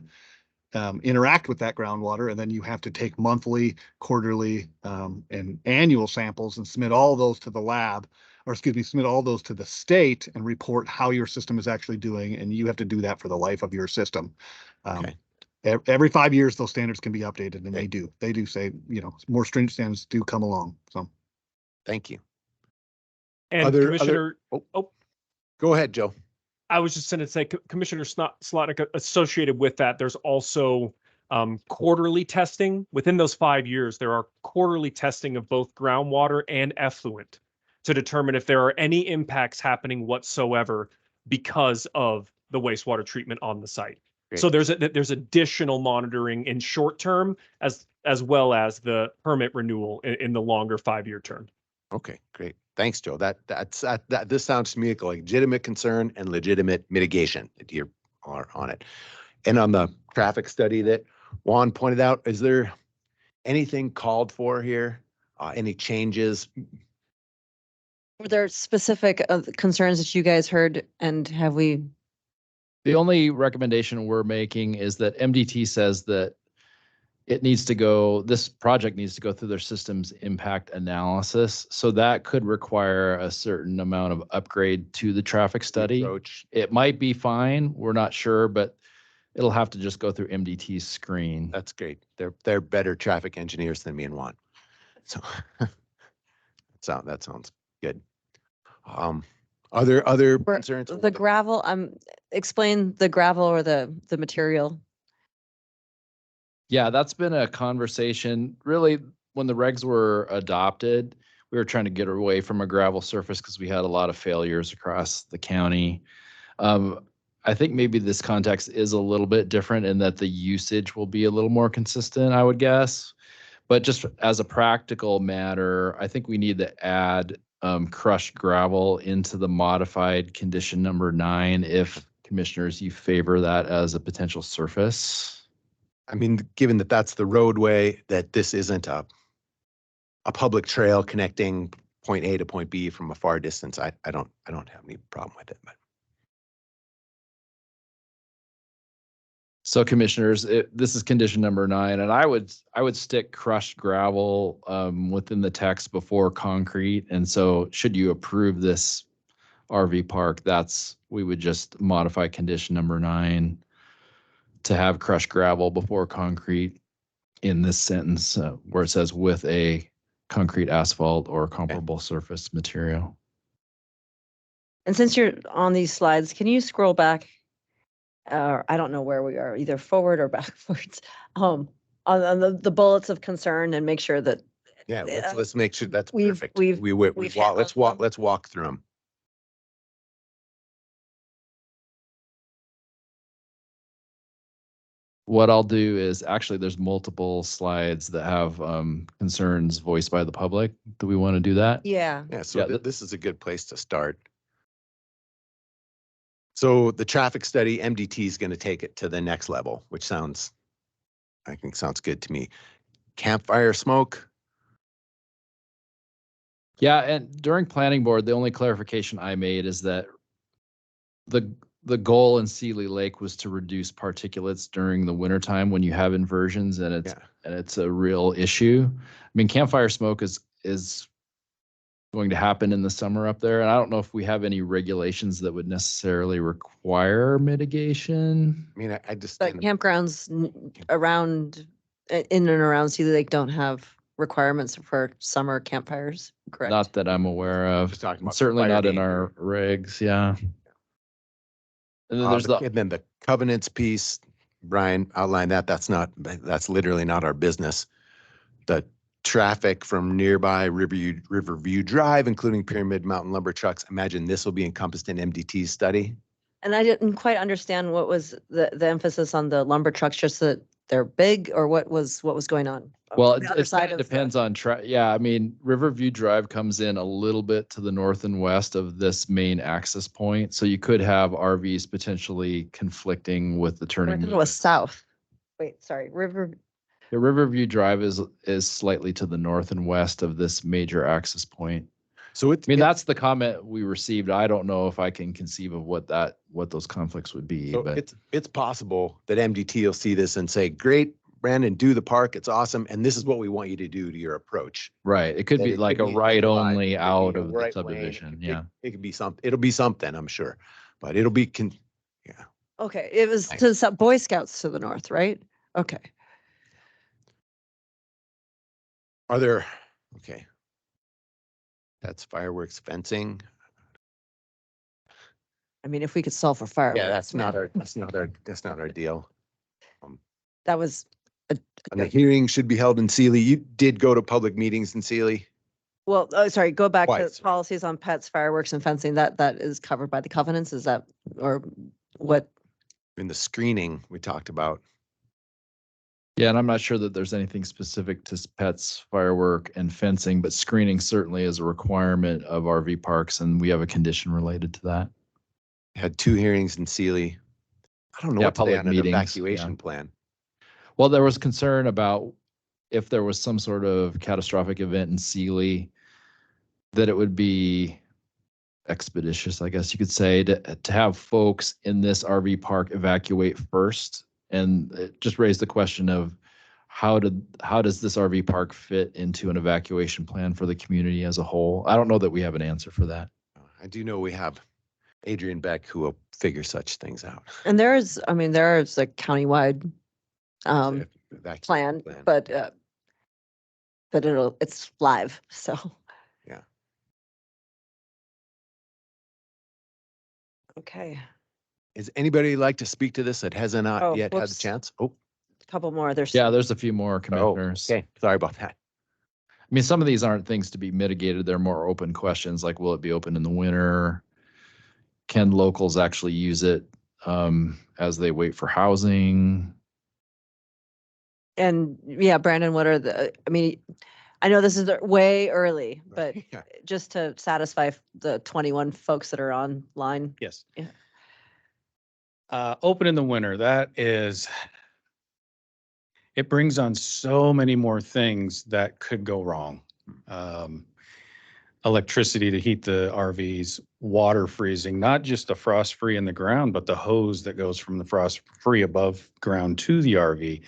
S11: interact with that groundwater, and then you have to take monthly, quarterly, and annual samples and submit all those to the lab, or submit all those to the state and report how your system is actually doing, and you have to do that for the life of your system. Every 5 years, those standards can be updated, and they do say, more stringent standards do come along. So,
S1: thank you.
S13: And Commissioner,
S1: go ahead, Joe.
S13: I was just going to say, Commissioner Slotnick, associated with that, there's also quarterly testing. Within those 5 years, there are quarterly testing of both groundwater and effluent to determine if there are any impacts happening whatsoever because of the wastewater treatment on the site. Great. So there's additional monitoring in short term as well as the permit renewal in the longer 5-year term.
S1: Okay, great. Thanks, Joe. This sounds to me like legitimate concern and legitimate mitigation that you are on it. And on the traffic study that Juan pointed out, is there anything called for here? Any changes?
S2: Were there specific concerns that you guys heard, and have we?
S9: The only recommendation we're making is that MDT says that this project needs to go through their systems impact analysis. So that could require a certain amount of upgrade to the traffic study. It might be fine, we're not sure, but it'll have to just go through MDT's screen.
S1: That's great. They're better traffic engineers than me and Juan. So, that sounds good. Other
S2: Where-
S1: concerns?
S2: The gravel, explain the gravel or the material.
S9: Yeah, that's been a conversation. Really, when the regs were adopted, we were trying to get away from a gravel surface because we had a lot of failures across the county. I think maybe this context is a little bit different in that the usage will be a little more consistent, I would guess. But just as a practical matter, I think we need to add crushed gravel into the modified condition number 9 if commissioners, you favor that as a potential surface.
S1: I mean, given that that's the roadway, that this isn't a public trail connecting point A to point B from a far distance, I don't have any problem with it. But
S9: So commissioners, this is condition number 9, and I would stick crushed gravel within the text before concrete. And so should you approve this RV park, we would just modify condition number 9 to have crushed gravel before concrete in this sentence where it says with a concrete, asphalt, or comparable surface material.
S2: And since you're on these slides, can you scroll back? I don't know where we are, either forward or backwards, on the bullets of concern, and make sure that.
S1: yeah, let's make sure that's
S2: We've-
S1: perfect.
S2: we've-
S1: We
S2: we've
S1: walk,
S2: handled them.
S1: let's walk through them.
S9: What I'll do is actually there's multiple slides that have concerns voiced by the public. Do we want to do that?
S2: Yeah.
S1: Yeah, so
S9: Yeah,
S1: this is a good place to start. So the traffic study, MDT is going to take it to the next level, which I think sounds good to me. Campfire smoke,
S9: Yeah, and during planning board, the only clarification I made is that the goal in Seeley Lake was to reduce particulates during the wintertime when you have inversions, and it's a real issue. I mean, campfire smoke is going to happen in the summer up there, and I don't know if we have any regulations that would necessarily require mitigation.
S1: I mean, I just,
S2: But campgrounds around, in and around Seeley Lake don't have requirements for summer campfires, correct?
S9: Not that I'm aware of.
S1: Just talking about
S9: Certainly
S1: fire
S9: not in
S1: danger.
S9: our regs, yeah. And then there's
S1: and then the covenants piece, Brian outlined that. That's literally not our business. The traffic from nearby Riverview Drive, including Pyramid Mountain lumber trucks, imagine this will be encompassed in MDT's study.
S2: And I didn't quite understand what was the emphasis on the lumber trucks, just that they're big, or what was going on?
S9: Well,
S2: on the other
S9: it
S2: side
S9: kind of
S2: of the-
S9: depends on yeah, I mean, Riverview Drive comes in a little bit to the north and west of this main access point. So you could have RVs potentially conflicting with the
S2: I
S9: turning.
S2: think it was south. Wait, sorry,
S9: The Riverview Drive is slightly to the north and west of this major access point.
S1: So
S9: I mean, that's the comment we received. I don't know if I can conceive of what those conflicts would be,
S1: So
S9: but
S1: it's possible that MDT will see this and say, great, Brandon, do the park. It's awesome. And this is what we want you to do to your approach.
S9: right. It could
S1: That
S9: be
S1: it
S9: like
S1: could
S9: a
S1: be
S9: right
S1: divided. It
S9: only
S1: could be
S9: out
S1: a
S9: of the
S1: right lane.
S9: subdivision. Yeah.
S1: It could be something. It'll be something, I'm sure, but it'll be,
S2: okay, it was
S1: Thanks.
S2: to the Boy Scouts to the north, right? Okay.
S1: are there, okay. That's fireworks fencing.
S2: I mean, if we could solve for fireworks.
S1: Yeah, that's not our deal.
S2: That was,
S1: And the hearing should be held in Sealy. You did go to public meetings in Sealy.
S2: well, sorry, go back to
S1: Twice.
S2: policies on pets, fireworks and fencing. That is covered by the covenants, is that, or what?
S1: In the screening we talked about.
S9: Yeah, and I'm not sure that there's anything specific to pets, firework, and fencing, but screening certainly is a requirement of RV parks, and we have a condition related to that.
S1: Had 2 hearings in Sealy. I don't know
S9: Yeah,
S1: what to say
S9: public
S1: on an
S9: meetings,
S1: evacuation
S9: yeah.
S1: plan.
S9: Well, there was concern about if there was some sort of catastrophic event in Sealy, that it would be expeditious, I guess you could say, to have folks in this RV park evacuate first. And it just raised the question of how does this RV park fit into an evacuation plan for the community as a whole? I don't know that we have an answer for that.
S1: I do know we have Adrian Beck, who will figure such things out.
S2: And there's a countywide
S1: That
S2: plan, but it's live, so.
S1: Yeah.
S2: Okay,
S1: Is anybody like to speak to this that hasn't
S2: Oh,
S1: yet had the
S2: whoops.
S1: chance? Oh,
S2: a couple more, there's.
S9: Yeah, there's a few more commissioners.
S1: okay. Sorry about that.
S9: I mean, some of these aren't things to be mitigated. They're more open questions like, will it be open in the winter? Can locals actually use it as they wait for housing?
S2: And yeah, Brandon, what are I know this is way early, but
S1: Yeah.
S2: just to satisfy the 21 folks that are online.
S12: Yes.
S2: Yeah.
S12: Open in the winter, it brings on so many more things that could go wrong. Electricity to heat the RVs, water freezing, not just the frost free in the ground, but the hose that goes from the frost free above ground to the RV.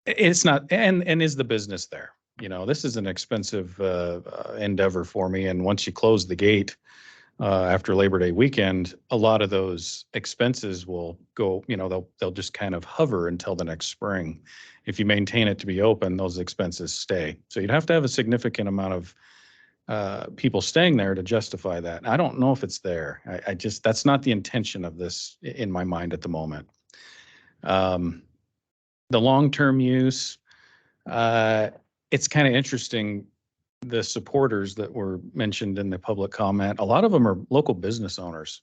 S12: It's not, and is the business there? You know, this is an expensive endeavor for me. And once you close the gate after Labor Day weekend, a lot of those expenses will go, you know, they'll just kind of hover until the next spring. If you maintain it to be open, those expenses stay. So you'd have to have a significant amount of people staying there to justify that. I don't know if it's there. I just, that's not the intention of this in my mind at the moment. The long-term use, it's kind of interesting. The supporters that were mentioned in the public comment, a lot of them are local business owners.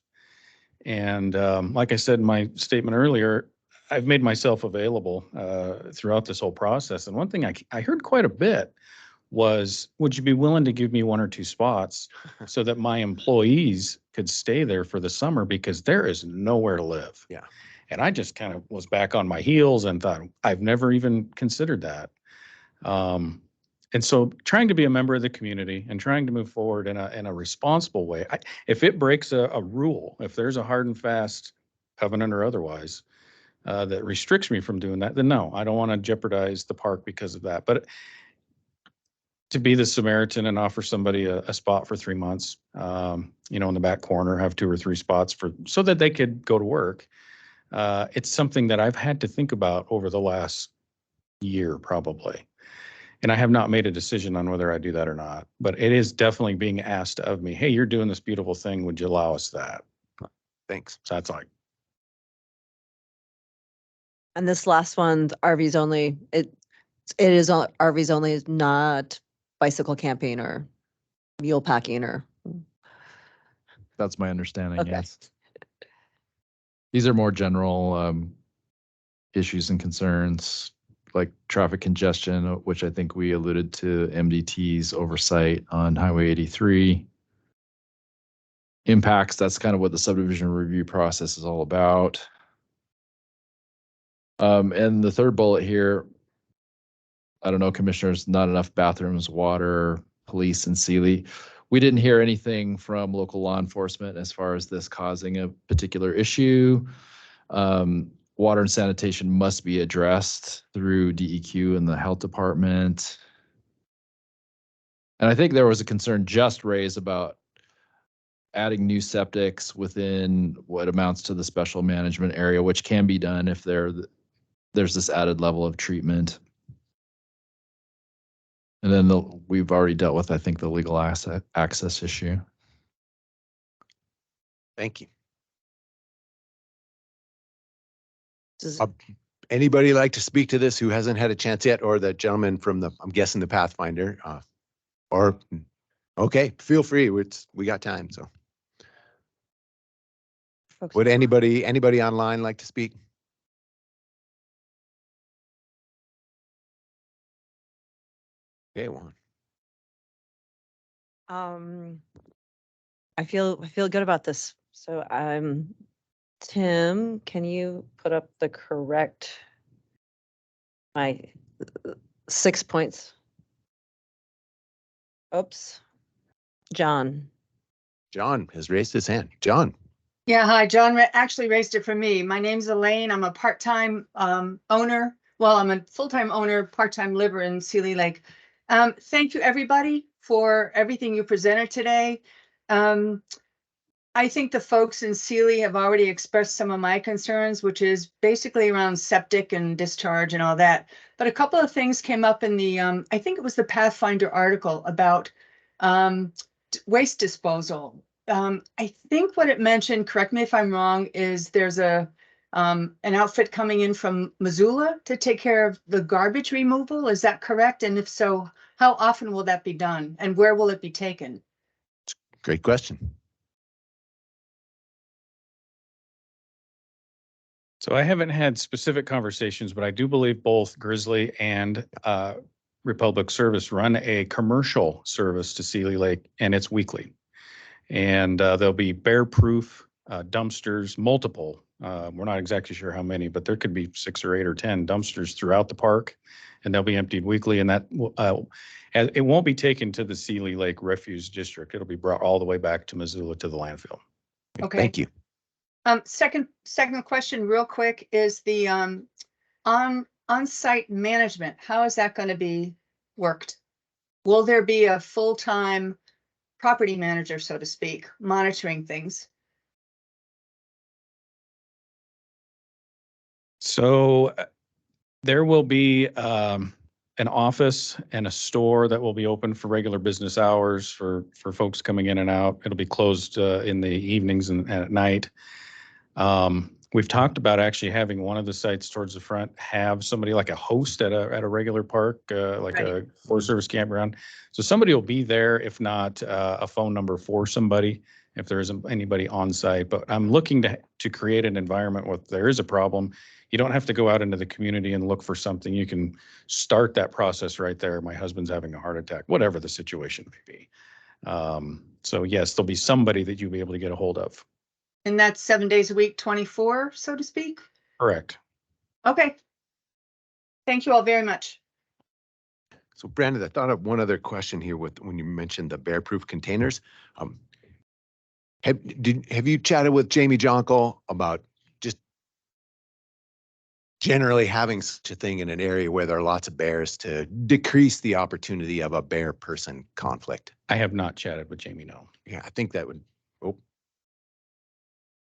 S12: And like I said in my statement earlier, I've made myself available throughout this whole process. And one thing I heard quite a bit was, would you be willing to give me 1 or 2 spots so that my employees could stay there for the summer, because there is nowhere to live.
S1: Yeah.
S12: And I just kind of was back on my heels and thought, I've never even considered that. And so trying to be a member of the community and trying to move forward in a responsible way. If it breaks a rule, if there's a hard and fast covenant or otherwise that restricts me from doing that, then no, I don't want to jeopardize the park because of that. But to be the Samaritan and offer somebody a spot for 3 months, you know, in the back corner, have 2 or 3 spots so that they could go to work. It's something that I've had to think about over the last year, probably. And I have not made a decision on whether I do that or not, but it is definitely being asked of me. Hey, you're doing this beautiful thing. Would you allow us that?
S1: Thanks.
S12: So that's like,
S2: And this last one, RVs only, it is RVs only, is not bicycle camping or mule packing or.
S9: That's my understanding,
S2: Okay.
S9: yes. These are more general issues and concerns, like traffic congestion, which I think we alluded to MDT's oversight on Highway 83. Impacts, that's kind of what the subdivision review process is all about. And the third bullet here, I don't know, commissioners, not enough bathrooms, water, police, and Sealy. We didn't hear anything from local law enforcement as far as this causing a particular issue. Water and sanitation must be addressed through DEQ and the health department. And I think there was a concern just raised about adding new septics within what amounts to the special management area, which can be done if there's this added level of treatment. And then we've already dealt with, I think, the legal access issue.
S1: Thank you.
S2: Does-
S1: Anybody like to speak to this who hasn't had a chance yet, or the gentleman from I'm guessing the Pathfinder, okay, feel free. We got time. So
S2: folks-
S1: would anybody online like to speak? Okay, one.
S2: I feel good about this. So Tim, can you put up the correct, my 6 points? Oops. John.
S1: John has raised his hand. John.
S15: Yeah, hi, John actually raised it for me. My name's Elaine. I'm a part-time owner. Well, I'm a full-time owner, part-time liver in Sealy Lake. Thank you, everybody, for everything you presented today. I think the folks in Sealy have already expressed some of my concerns, which is basically around septic and discharge and all that. But a couple of things came up in the, I think it was the Pathfinder article about waste disposal. I think what it mentioned, correct me if I'm wrong, is there's an outfit coming in from Missoula to take care of the garbage removal. Is that correct? And if so, how often will that be done? And where will it be taken?
S1: Great question.
S12: So I haven't had specific conversations, but I do believe both Grizzly and Republic Service run a commercial service to Sealy Lake, and it's weekly. And there'll be bear-proof dumpsters, multiple. We're not exactly sure how many, but there could be 6 or 8 or 10 dumpsters throughout the park, and they'll be emptied weekly. And that it won't be taken to the Sealy Lake Refuse District. It'll be brought all the way back to Missoula to the landfill.
S15: Okay.
S1: Thank you.
S15: Second question real quick is the on-site management. How is that going to be worked? Will there be a full-time property manager, so to speak, monitoring things?
S12: So there will be an office and a store that will be open for regular business hours for folks coming in and out. It'll be closed in the evenings and at night. We've talked about actually having one of the sites towards the front have somebody like a host at a regular park, like
S15: Right.
S12: a Forest Service campground. So somebody will be there, if not a phone number for somebody, if there isn't anybody on site. But I'm looking to create an environment where there is a problem. You don't have to go out into the community and look for something. You can start that process right there. My husband's having a heart attack, whatever the situation may be. So yes, there'll be somebody that you'll be able to get a hold of.
S15: And that's 7 days a week, 24, so to speak?
S12: Correct.
S15: Okay. Thank you all very much.
S1: So Brandon, I thought of one other question here with when you mentioned the bear-proof containers. Have you chatted with Jamie Jonkel about just generally having such a thing in an area where there are lots of bears to decrease the opportunity of a bear-person conflict?
S12: I have not chatted with Jamie, no.
S1: Yeah, I think that would. Oh,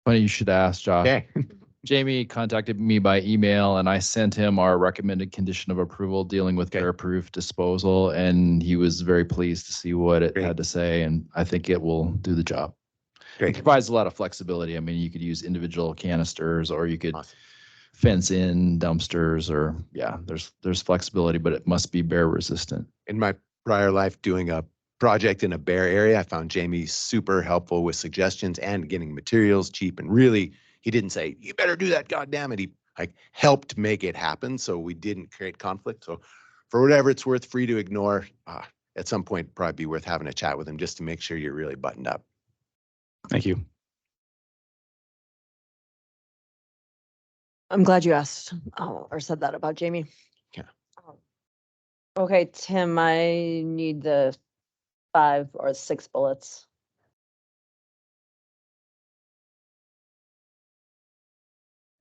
S9: Funny you should ask, Josh.
S1: okay.
S9: Jamie contacted me by email and I sent him our recommended condition of approval dealing with
S1: Okay.
S9: bear-proof disposal, and he was very pleased to see what it
S1: Great.
S9: had to say, and I think it will do the job. It
S1: Great.
S9: provides a lot of flexibility. I mean, you could use individual canisters, or you could
S1: Awesome.
S9: fence in dumpsters, or yeah, there's flexibility, but it must be bear resistant.
S1: In my prior life doing a project in a bear area, I found Jamie super helpful with suggestions and getting materials cheap, and really he didn't say, you better do that, God damn it. He like helped make it happen so we didn't create conflict. So for whatever it's worth, free to ignore, at some point probably be worth having a chat with him just to make sure you're really buttoned up.
S12: Thank you.
S2: I'm glad you asked or said that about Jamie.
S1: Yeah.
S2: Okay, Tim, I need the 5 or 6 bullets.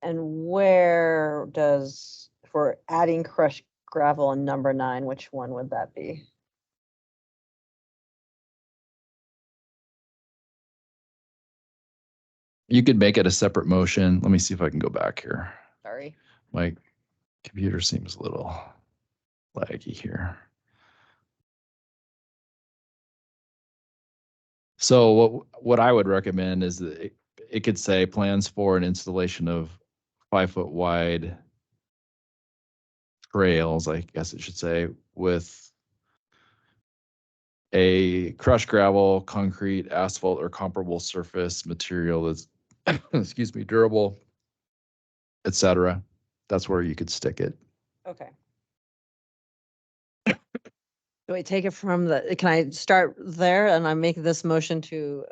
S2: And where does, for adding crushed gravel on number 9, which one would that be?
S9: You could make it a separate motion. Let me see if I can go back here.
S2: Sorry.
S9: My computer seems a little laggy here. So what I would recommend is that it could say plans for an installation of 5-foot wide trails, I guess it should say, with a crushed gravel, concrete, asphalt, or comparable surface material that's, excuse me, durable, etc. That's where you could stick it.
S2: Okay. Do I take it from the, can I start there and I make this motion to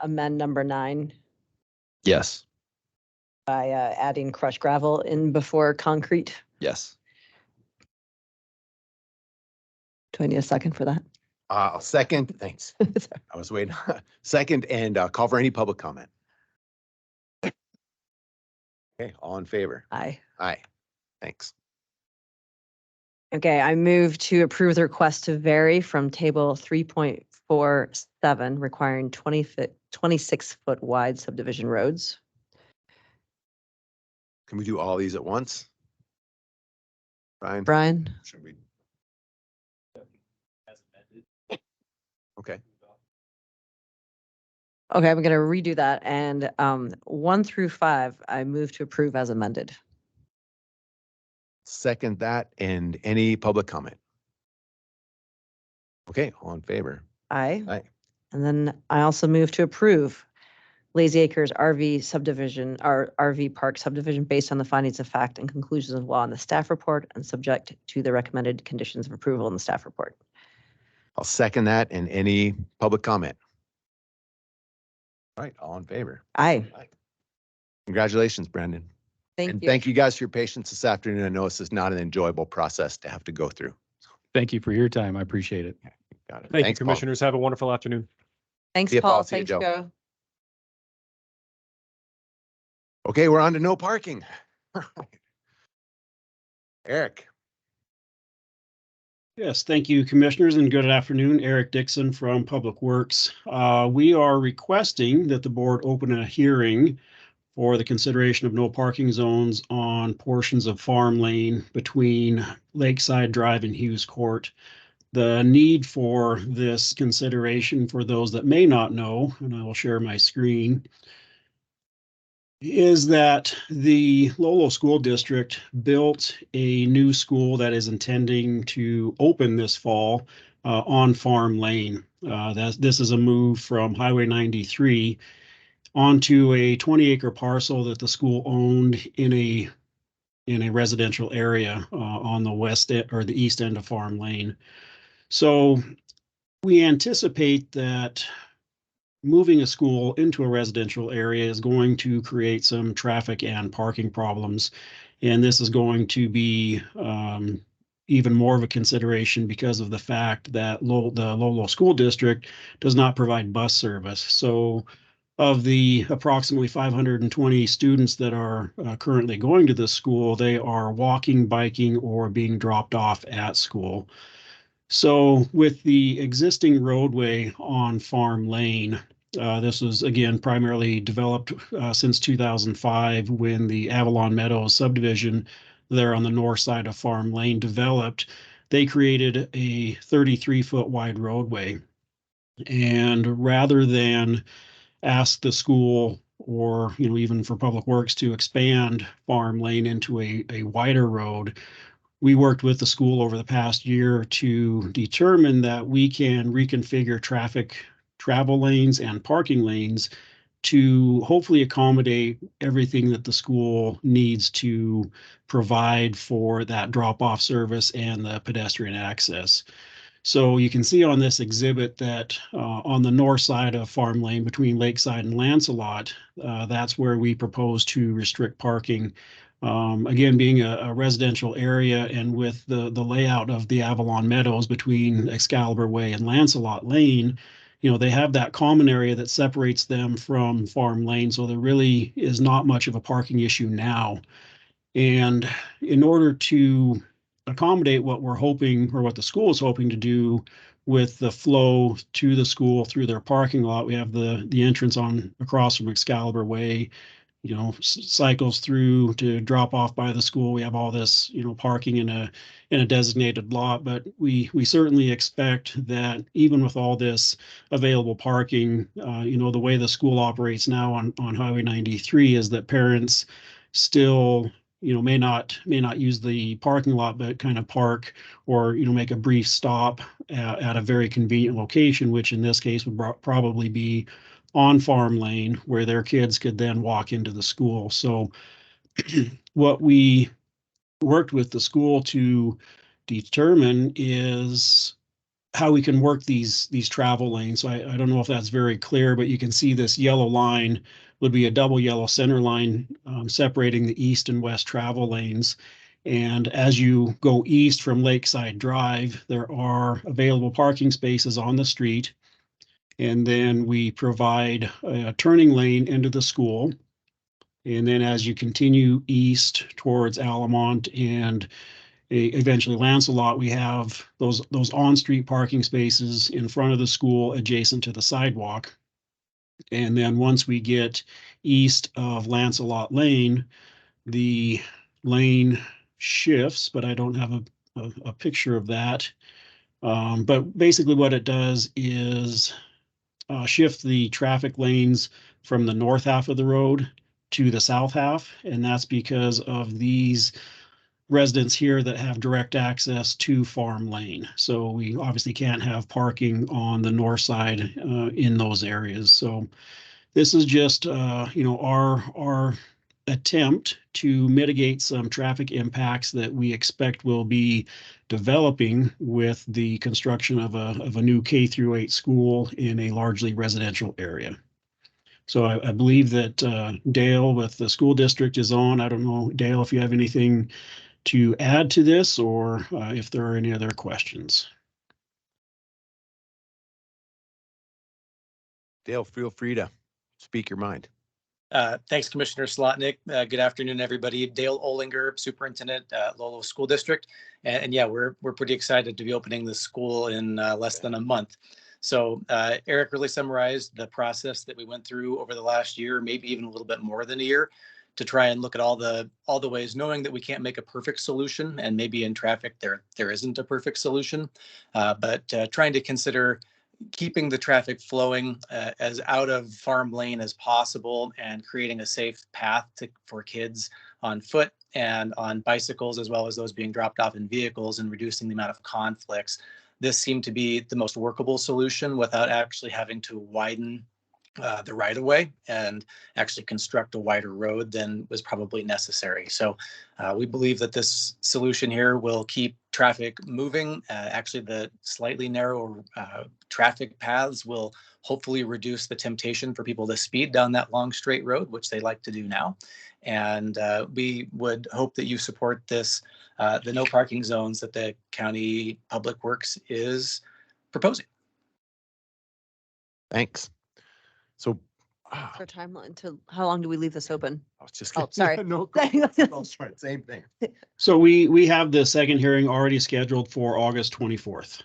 S2: amend number 9
S9: Yes.
S2: by adding crushed gravel in before concrete?
S9: Yes.
S2: Do I need a second for that?
S1: Second, thanks. I was waiting. Second, and call for any public comment. Okay, all in favor?
S2: Aye.
S1: Aye. Thanks.
S2: Okay, I move to approve the request to vary from table 3.47 requiring 20-foot 26-foot wide subdivision roads.
S1: Can we do all these at once? Brian?
S2: Brian?
S1: Should we? Okay.
S2: Okay, I'm gonna redo that. And 1 through 5, I move to approve as amended.
S1: Second that, and any public comment? Okay, all in favor?
S2: Aye.
S1: Aye.
S2: And then I also move to approve Lazy Acres RV subdivision, or RV park subdivision based on the findings of fact and conclusions of law in the staff report and subject to the recommended conditions of approval in the staff report.
S1: I'll second that, and any public comment? All right, all in favor?
S2: Aye.
S1: Congratulations, Brandon.
S2: Thank
S1: And
S2: you.
S1: thank you guys for your patience this afternoon. I know this is not an enjoyable process to have to go through.
S12: Thank you for your time. I appreciate it.
S1: Got it.
S13: Thank you,
S1: Thanks, Paul.
S13: commissioners. Have a wonderful afternoon.
S2: Thanks,
S1: See ya,
S2: Paul.
S1: See ya,
S2: Thanks,
S1: Joe.
S2: Joe.
S1: Okay, we're on to no parking. Eric.
S16: Yes, thank you, commissioners, and good afternoon. Eric Dixon from Public Works. We are requesting that the board open a hearing for the consideration of no parking zones on portions of Farm Lane between Lakeside Drive and Hughes Court. The need for this consideration, for those that may not know, and I will share my screen, is that the Lolo School District built a new school that is intending to open this fall on Farm Lane. This is a move from Highway 93 onto a 20-acre parcel that the school owned in a residential area on the west or the east end of Farm Lane. So we anticipate that moving a school into a residential area is going to create some traffic and parking problems. And this is going to be even more of a consideration because of the fact that the Lolo School District does not provide bus service. So of the approximately 520 students that are currently going to this school, they are walking, biking, or being dropped off at school. So with the existing roadway on Farm Lane, this was again primarily developed since 2005 when the Avalon Meadows subdivision there on the north side of Farm Lane developed. They created a 33-foot wide roadway. And rather than ask the school or even for Public Works to expand Farm Lane into a wider road, we worked with the school over the past year to determine that we can reconfigure travel lanes and parking lanes to hopefully accommodate everything that the school needs to provide for that drop-off service and the pedestrian access. So you can see on this exhibit that on the north side of Farm Lane between Lakeside and Lancelot, that's where we propose to restrict parking. Again, being a residential area and with the layout of the Avalon Meadows between Excalibur Way and Lancelot Lane, they have that common area that separates them from Farm Lane. So there really is not much of a parking issue now. And in order to accommodate what we're hoping, or what the school is hoping to do with the flow to the school through their parking lot, we have the entrance on across from Excalibur Way, cycles through to drop off by the school. We have all this, parking in a designated lot, but we certainly expect that even with all this available parking, the way the school operates now on Highway 93 is that parents still may not use the parking lot, but kind of park or make a brief stop at a very convenient location, which in this case would probably be on Farm Lane, where their kids could then walk into the school. So what we worked with the school to determine is how we can work these travel lanes. So I don't know if that's very clear, but you can see this yellow line would be a double yellow center line separating the east and west travel lanes. And as you go east from Lakeside Drive, there are available parking spaces on the street. And then we provide a turning lane into the school. And then as you continue east towards Alamont and eventually Lancelot, we have those on-street parking spaces in front of the school adjacent to the sidewalk. And then once we get east of Lancelot Lane, the lane shifts, but I don't have a picture of that. But basically what it does is shift the traffic lanes from the north half of the road to the south half. And that's because of these residents here that have direct access to Farm Lane. So we obviously can't have parking on the north side in those areas. So this is just, our attempt to mitigate some traffic impacts that we expect will be developing with the construction of a new K through 8 school in a largely residential area. So I believe that Dale with the school district is on. I don't know, Dale, if you have anything to add to this or if there are any other questions.
S1: Dale, feel free to speak your mind.
S17: Thanks, Commissioner Slotnick. Good afternoon, everybody. Dale Olinger, Superintendent at Lolo School District. And yeah, we're pretty excited to be opening the school in less than a month. So Eric really summarized the process that we went through over the last year, maybe even a little bit more than a year, to try and look at all the ways, knowing that we can't make a perfect solution, and maybe in traffic there isn't a perfect solution, but trying to consider keeping the traffic flowing as out of Farm Lane as possible and creating a safe path for kids on foot and on bicycles, as well as those being dropped off in vehicles, and reducing the amount of conflicts. This seemed to be the most workable solution without actually having to widen the right of way and actually construct a wider road than was probably necessary. So we believe that this solution here will keep traffic moving. Actually, the slightly narrower traffic paths will hopefully reduce the temptation for people to speed down that long straight road, which they like to do now. And we would hope that you support this, the no parking zones that the County Public Works is proposing.
S1: Thanks. So
S2: For timeline to, how long do we leave this open?
S1: I was just
S2: Oh, sorry.
S1: no, same thing.
S16: So we have the second hearing already scheduled for August 24th.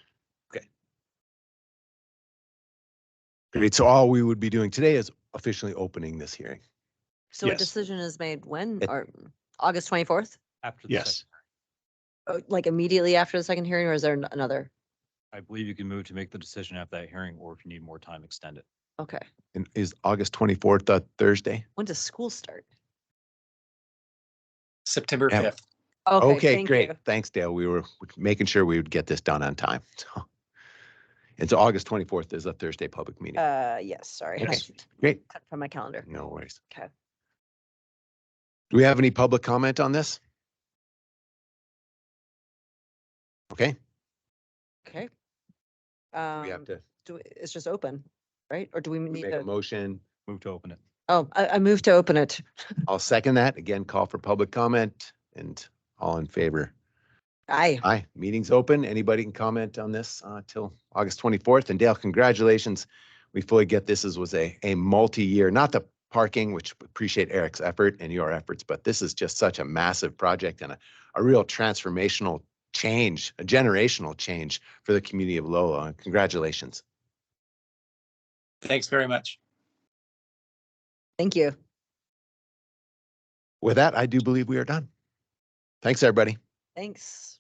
S1: Okay. Great. So all we would be doing today is officially opening this hearing.
S2: So a
S16: Yes.
S2: decision is made when,
S1: It-
S2: or August 24th?
S10: After the
S16: Yes.
S2: Like immediately after the second hearing, or is there another?
S10: I believe you can move to make the decision after that hearing, or if you need more time, extend it.
S2: Okay.
S1: And is August 24th a Thursday?
S2: When does school start?
S17: September
S1: Yeah.
S17: 5th.
S2: Okay, thank
S1: Great.
S2: you.
S1: Thanks, Dale. We were making sure we would get this done on time. So, and so August 24th is a Thursday public meeting.
S2: Yes, sorry.
S1: Okay,
S2: That's
S1: great.
S2: cut from my calendar.
S1: No worries.
S2: Okay.
S1: Do we have any public comment on this? Okay,
S2: Okay.
S1: we have to
S2: It's just open, right? Or do we need
S1: make a
S2: to?
S1: motion.
S10: Move to open it.
S2: Oh, I moved to open it.
S1: I'll second that. Again, call for public comment and all in favor.
S2: Aye.
S1: Aye, meeting's open. Anybody can comment on this till August 24th. And Dale, congratulations. We fully get this was a multi-year, not the parking, which appreciate Eric's effort and your efforts, but this is just such a massive project and a real transformational change, a generational change for the community of Lolo. And congratulations.
S17: Thanks very much.
S2: Thank you.
S1: With that, I do believe we are done. Thanks, everybody.
S2: Thanks.